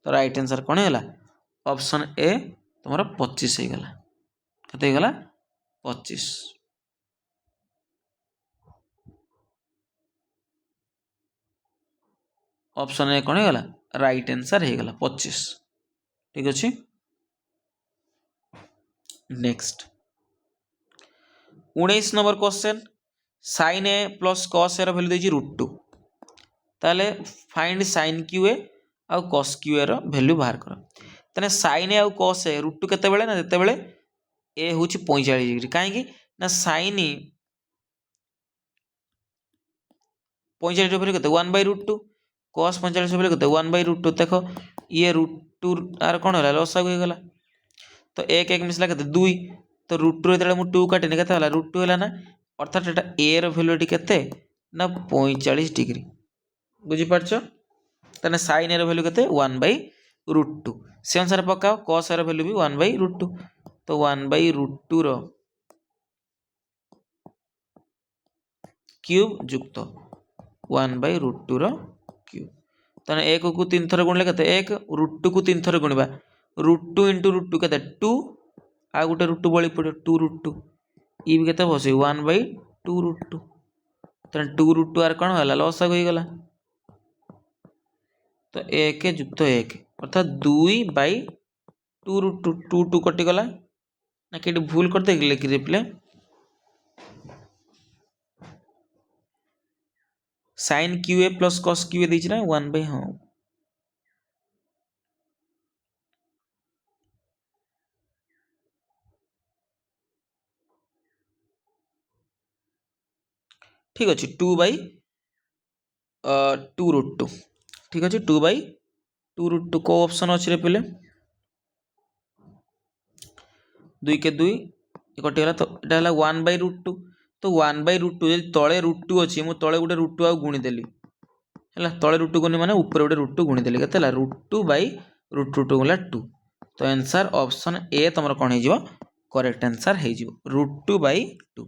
तो राइट आंसर कोन हैला ऑप्शन ए तुम्हारा 25 हो गला केते हो गला 25 ऑप्शन ए कोन हैला राइट आंसर हो गला 25 ठीक अछि next 19 number question sin a plus cos a रो वैल्यू देछि √2 ताले फाइंड sin qa आ cos qa रो वैल्यू बाहर करो तने sin a uh cos a √2 केते बेले ना जेते बेले a होछि 45 डिग्री काहे कि ना sin 45 डिग्री केते 1/√2 cos 45 बेले केते 1/√2 देखो ये √2 आर कोन होला लसागु हो गला तो 1 1 मिसला केते 2 तो √2 रे मु 2 काटिने केते होला √2 होला ना अर्थात एटा a रो वैल्यू एटी केते ना 45 डिग्री बुझी पारछो तने sin a रो वैल्यू केते 1/√2 से अनुसार पकाओ cos a रो वैल्यू भी 1/√2 तो 1/√2 रो क्यूब जुक्त 1/√2 रो क्यूब तने 1 को 3 थर गुणले केते 1 √2 को 3 थर गुणबा √2 * √2 केते 2 आ गोटे √2 बळी पड़े 2√2 ई भी केते बसे 1/2√2 तने 2√2 आर कोन होला लसा होई गला तो 1 जुक्त 1 अर्थात 2/2√2 2 2 कटि गला ना केटी भूल करते लिख replay sin qa plus cos qa देछि ना 1/ हां ठीक अछि 2/2√2 ठीक अछि 2/2√2 को ऑप्शन अछि रे पहिले 2 के 2 कटि गला तो एटा हला 1/√2 तो 1/√2 यदि तळे √2 अछि मु तळे गोटे √2 आ गुणी देली हला तळे √2 गुणी माने ऊपर गोटे √2 गुणी देली केते हला √2/√2 गला 2 तो आंसर ऑप्शन ए तमरो कोन हे जिवो करेक्ट आंसर हे जिवो √2/2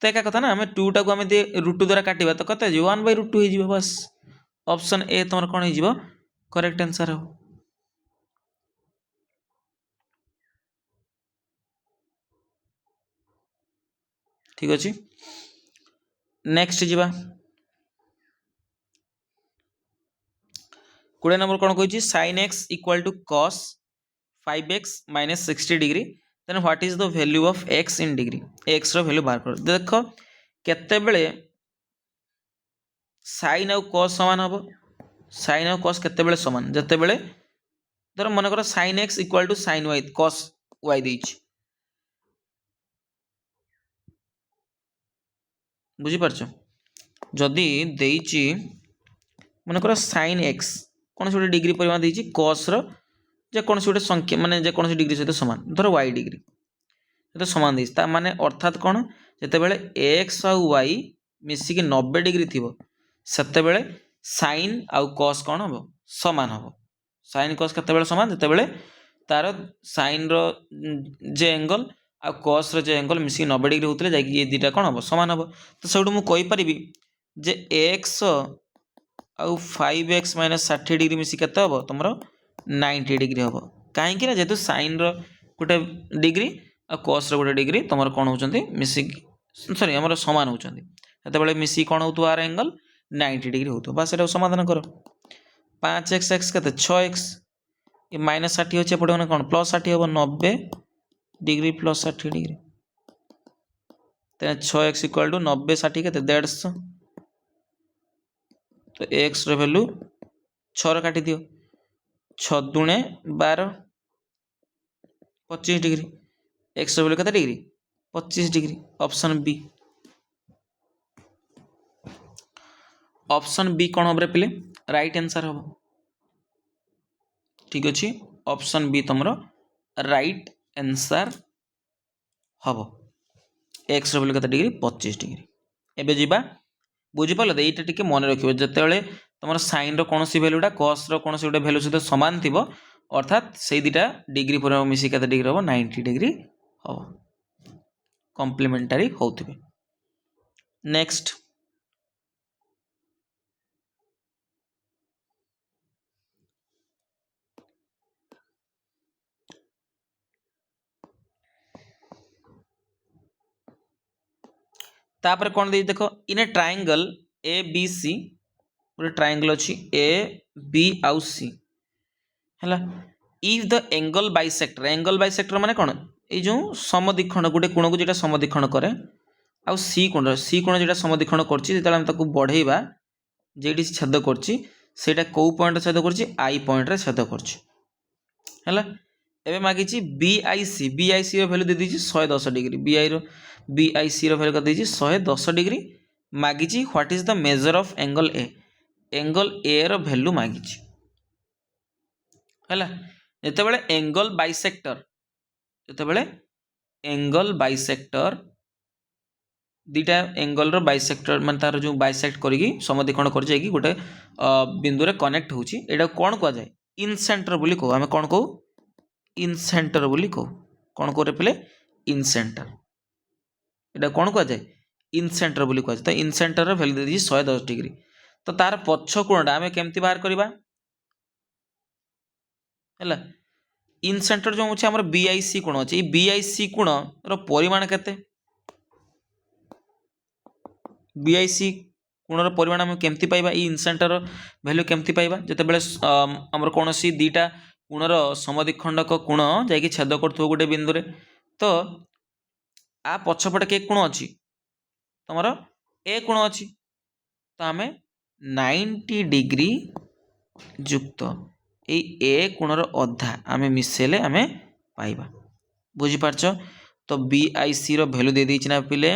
तो एका कथा ना हमें 2 टा को हमें दे √2 द्वारा काटिबा तो कते जिवो 1/√2 हे जिवो बस ऑप्शन ए तमरो कोन हे जिवो करेक्ट आंसर हो ठीक अछि नेक्स्ट जिबा 20 नंबर कोन कहै छी sin x = cos 5x - 60 degree then what is the value of x in degree x रो वैल्यू बाहर कर देखो केते बेले sin और cos समान हबो sin और cos केते बेले समान जते बेले धर मन कर sin x = sin y cos y देछि बुझी पारछो जदी देछि मन कर sin x कोन से डिग्री परिमाण देछि cos रो जे कोन से संख्या माने जे कोन से डिग्री सहित समान धर y डिग्री तो समान देछि ता माने अर्थात कोन जते बेले x और y मिसी के 90 डिग्री थिबो सते बेले sin और cos कोन हबो समान हबो sin cos कते बेले समान जते बेले तार sin रो जे एंगल आ cos रो जे एंगल मिसी 90 डिग्री होतले जाई ये दुटा कोन हबो समान हबो तो सेडू मु कहि परिबी जे x आउ 5x माइनस 60 डिग्री मिसी केते हबो तुमरो 90 डिग्री हबो काहे ना जेतु sin रो गोटे डिग्री आ cos रो गोटे डिग्री तुमरो कोन होचंती मिसी सॉरी हमर समान होचंती हेते बेले मिसी कोन होतु आर एंगल 90 डिग्री होतु बस एटा समाधान करो 5x x केते 6x ये माइनस 60 होचे पड़े कोन प्लस 60 हबो 90 डिग्री प्लस 60 डिग्री ते 6x इक्वल टू 90 60 केते 150 तो x रो वैल्यू 6 रो काटी दियो 6 दुणे 12 25 डिग्री x रो वैल्यू केते degree 25 degree option B option B कोन हमरे पिले राइट आंसर हबो ठीक अछि ऑप्शन बी तमरो राइट आंसर हबो x रो वैल्यू केते डिग्री 25 डिग्री एबे जिबा बुझी पालो एटा टिके मन रखिबो जतेबेले तमरो sin रो कोनोसी वैल्यूटा cos रो कोनोसी उडा वैल्यू सहित समान थिबो अर्थात सेई दिटा डिग्री पर मिसी केते डिग्री हबो 90 डिग्री हबो कॉम्प्लीमेंटरी होथिबे नेक्स्ट तापर कोन दे देखो इन ए ट्रायंगल ए बी सी गोटे ट्रायंगल अछि ए बी आउ सी हला इफ द एंगल बाइसेक्टर माने कोन ए जो समद्विखंड गोटे कोण को जेटा समद्विखंड करे आउ सी कोण जेटा समद्विखंड करछि जेता हम ताकू बढ़ेबा जेडी छेद करछि सेटा को पॉइंट छेद करछि आई पॉइंट रे छेद करछि हला एबे मागिछि बीआईसी रो वैल्यू दे दिछि 110 डिग्री बीआईसी रो वैल्यू कर दिछि 110 डिग्री मागिछि what is the measure of angle A रो वैल्यू मागिछि हला जेतेबेले एंगल बाइसेक्टर दीटा एंगल रो बाइसेक्टर मान तार जो बाइसेक्ट करिकी समद्विखंड कर जायकी गोटे बिंदु रे कनेक्ट होछि एटा कोन को जाय इन सेंटर बोली को हमें कोन को इन सेंटर बोली को कोन को रे पले इन सेंटर एटा कोन को जाय इन सेंटर बोली को तो इन सेंटर रो वैल्यू दे दी 110 डिग्री तो तार पछ कोणडा हमें केमती बाहर करबा हला इन सेंटर जो होछि हमर बीआईसी कोण अछि बीआईसी कोण रो परिमाण केते बीआईसी कोणर परिमाण हम केमती पाइबा ई इन सेंटर वैल्यू केमती पाइबा जते बेले हमर कोनोसी दीटा कोणर समद्विखंडक कोण जायकी छेद करथो गोटे बिंदु रे तो आ पछपटे के कोण अछि तमरो ए कोण अछि तो हमें 90 डिग्री युक्त ए ए कोणर अधा हमें मिसेले हमें पाइबा बुझी पारछो तो बीआईसी रो वैल्यू दे दिछि ना पिले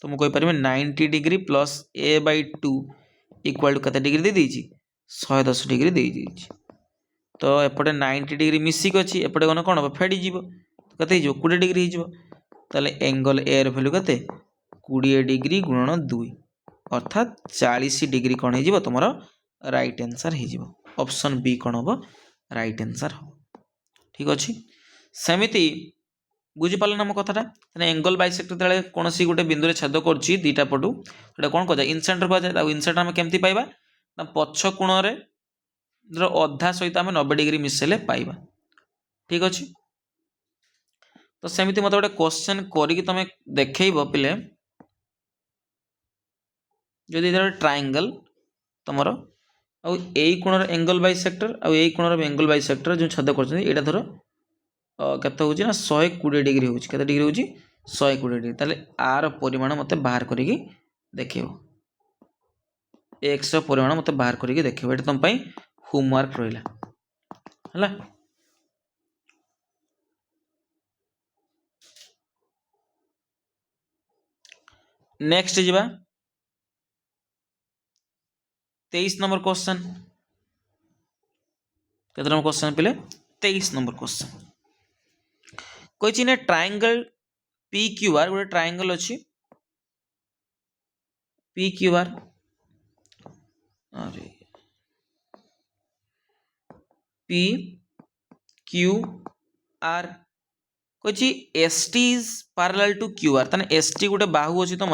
तो मुझे कहीपर 90 degree plus a/2 equal to कत डिग्री दे दीजिए 110 डिग्री दे दीजिए तो एपटे 90 डिग्री मिसिक अच्छी एपटे कौन कौन हम फेड़ी जीव कते 20 डिग्री हो एंगल ए वैल्यू कते 20 डिग्री गुणन 2 अर्थात 40 डिग्री कौन हो तुम राइट आंसर हो ऑप्शन बी कौन हम राइट आंसर हम ठीक अच्छे सेमिति बुझीपाल ना मो कथाटा एंगल बाइसेक्टर तले कौन सी गोटे बिंदु रे छेद करछि दीटा पटु एटा कोन को जाय इनसेंटर को जाय इन सेंटर हम केमती पाइबा ना पछ कोण रे अधा सहित हम 90 डिग्री मिसेले पाइबा ठीक अछि तो सेमिति मते गोटे क्वेश्चन करिकि तमे देखैबो पिले जदि इधर ट्रायंगल तमरो आ एई कोणर एंगल बाइसेक्टर आ एई कोणर एंगल बाइसेक्टर जो छेद करछन एटा धरो केते होची ना 120 डिग्री होची केते डिग्री होची 120 डिग्री ताले आर परिमाण मते बाहर करिकि देखियो x रो परिमाण मते बाहर करिकि देखियो एटा तम पई होमवर्क रहिला हला नेक्स्ट जिबा 23 नंबर क्वेश्चन केते नंबर क्वेश्चन पिले 23 नंबर क्वेश्चन कोई ने ट्रायंगल PQR गोटे ट्रायंगल अच्छी PQR अरे PQR कोई ST is parallel to QR तने ST गोटे बाहु अच्छी तुम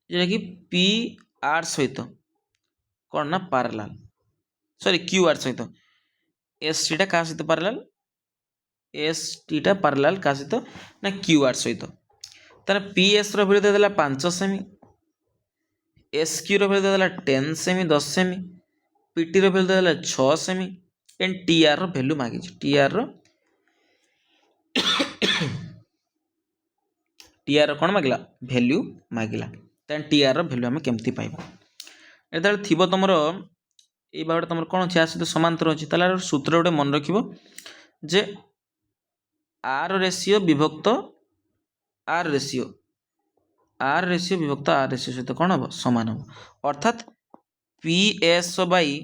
जेटा कि आर सहित कौन ना पैरेलल सॉरी क्यू आर सहित एस टीटा क्या सहित पैरेलल एस टीटा पैरेलल क्या सहित ना क्यू आर सहित तार पी एस रैल्यू देदेला 5 सेमी एस क्यू रैल्यू देदेला 10 सेमी 10 सेमी पीटी रैल्यू देदेला 6 सेमी एंड टी आर वैल्यू मागी टी आर टी आर कौन मागिला वैल्यू मागिला तेन टी आर वैल्यू आम केमती पाइबा एत थी तुम ये भाव तुम कौन अच्छे सहित समांतर अच्छी तार सूत्र गोटे मन रख जे आर रेसीओ विभक्त आर रेसीओ विभक्त आर रेसीओ सहित कौन हम सामान हम अर्थात P S by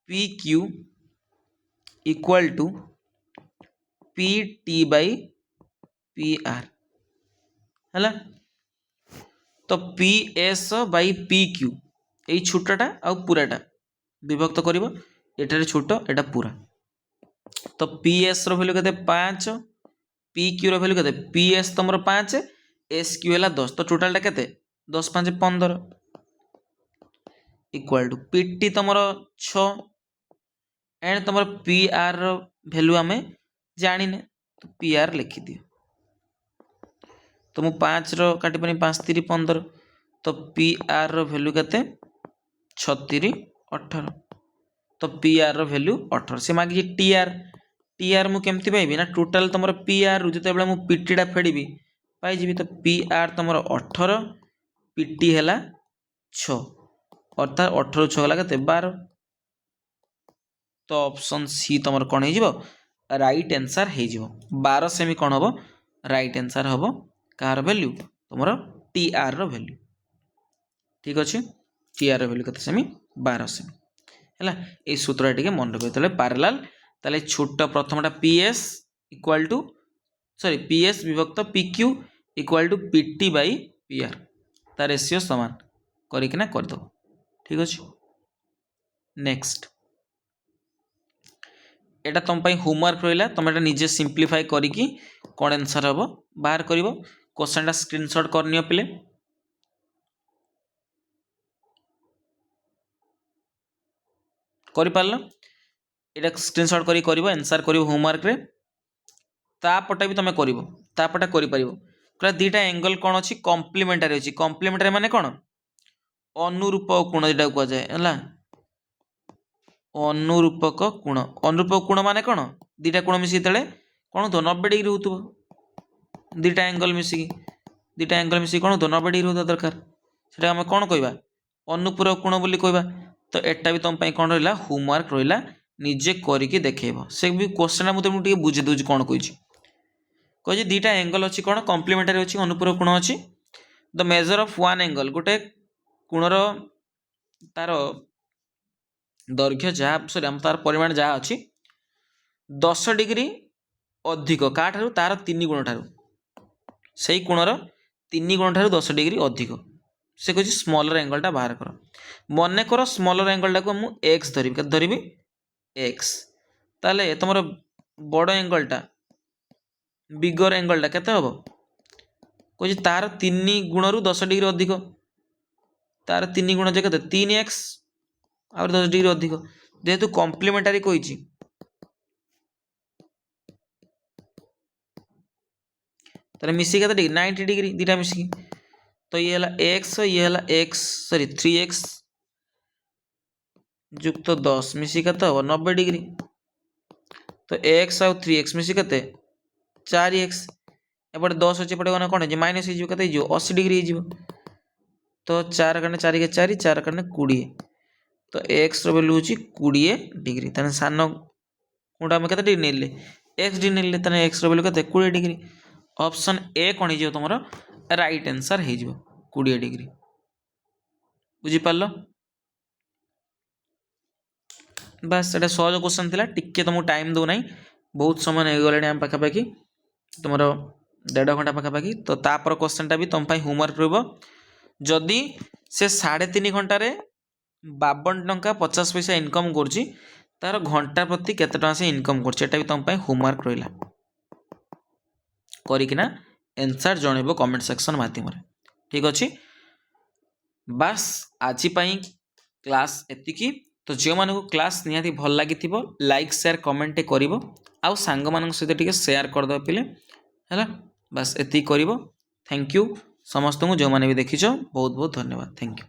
P Q equal to P T by P R है तो P S by P Q यही छोटाटा आ पूराटा विभक्त कर एटार छोट एटा पूरा तो पी एस रैल्यू के 5 पी क्यू रैल्यू के पी एस तुम 5 एस क्यू है 10 तो टोटालटा के 10 5 15 इक्वाल टू पी टी तुम 6 एंड तुम पी आर वैल्यू आम जाने तो पी आर लिखि दियो तो मु 5 काटी पानी 5 3 15 तो पी आर वैल्यू के 36 18 तो पी आर वैल्यू 18 से मागी टी आर मु केमती पाइबी ना टोटाल तुम पी आर रु जिते मु पीटीटा फेड़ी पाइबी तो पी आर तुम 18 पीटी है 6 अर्थात 18 6 गला के 12 तो ऑप्शन सी तुम कौन हो राइट आंसर हो 12 सेमी कौन हम राइट आंसर हम कार वैल्यू तुम टी आर वैल्यू ठीक अच्छे टी आर वैल्यू के सेमी 12 सेमी है ये सूत्र टी मन रख पैरेलल ताले छोट प्रथमटा P S equal to sorry P S विभक्त P Q equal to P T by P R तार रेसीओ सामान करना करदेव ठीक अच्छे नेक्स्ट एटा तुम होमवर्क रहा तुम एटा निजे सिंप्लीफाई करिकी कौन आंसर हम बाहर कर क्वेश्चन स्क्रीनशॉट करनी पिले कर पारल ये स्क्रीनशॉट कर आंसर कर होमवर्क रे तापटा भी तुम करपटा कर दीटा एंगल कौन अच्छी कम्प्लीमेंटारी अच्छी कम्प्लीमेंटारी माने कौन अनुरूपक कोण जेटा कहुए है अनुरूपक कोण माने कौन दीटा कोण मिसिक तले कौन तो 90 डिग्री हो दीटा एंगल मिसिक कौन तो 90 डिग्री होता दरकार से आम कौन कहवा अनुपूरक कोण बोली कहवा तो एटा भी तुम कौन रहा होमवर्क रहा निजे करके देखेब से भी क्वेश्चन मुझे तुमको बुझे दूसरी कौन कही दीटा एंगल अच्छी कौन कम्प्लीमेंटारी अच्छी अनुपूरक कोण अच्छी the measure of one angle गोटे कोणर तार दैर्घ्य जहाँ सॉरी आम तार परिमाण जहाँ अच्छी 10 डिग्री अधिक क्या ठार तार 3 गुण ठार से कोणर 3 गुण ठार 10 डिग्री अधिक से कह स्मॉलर एंगलटा बाहर कर मन कर स्मॉलर एंगलटा को मुझे एक्स धरबी एक्स ताले तुम बड़ एंगलटा बिगर एंगलटा केते हम कह तार 3 गुण रु 10 डिग्री अधिक तार 3 गुण जे केते 3x और 10 डिग्री अधिक जेहेतु कम्प्लीमेंटारी कही तार मिसिक केते डिग्री 90 डिग्री दीटा मिसिक तो ये है एक्स ये है एक्स सॉरी 3x युक्त 10 मिसिक केते हम 90 डिग्री तो x आउ 3x मिसिक केते 4x एपटे 10 अच्छे एपटे कौन है माइनस हो 80 डिग्री हो तो 4 करने 4 के 4 4 करने 20 तो एक्स वैल्यू हूँ 20 डिग्री तेना सान कोटा आम के डिग्री नहीं एक्स डिग्री नहीं एक्स वैल्यू के 20 डिग्री ऑप्शन ए कौन हो तुम राइट आंसर हो 20 डिग्री बुझीपार बस ये सहज क्वेश्चन थी टिके तुमको टाइम दो ना बहुत समय नहीं गला आम पाखापाखि तुम 1.5 घंटा पाखापाखि तो तापर क्वेश्चनटा भी तुम होमवर्क रही से 3.5 घंटार 52 टंका 50 पैसा इनकम कर तार घंटा प्रति केते टंका से इनकम कर तुम होमवर्क रहा करना आंसर जनइब कमेंट सेक्शन माध्यम ठीक अच्छे बास आज क्लास एतिकी तो जो मानक क्लास निहाती भल लगी लाइक शेयर कमेंट कर आउ सांग मान सहित टिके शेयर करदे पिले है बास एति कर थैंक यू समस्त को जो मैंने भी देखिछ बहुत बहुत धन्यवाद थैंक यू।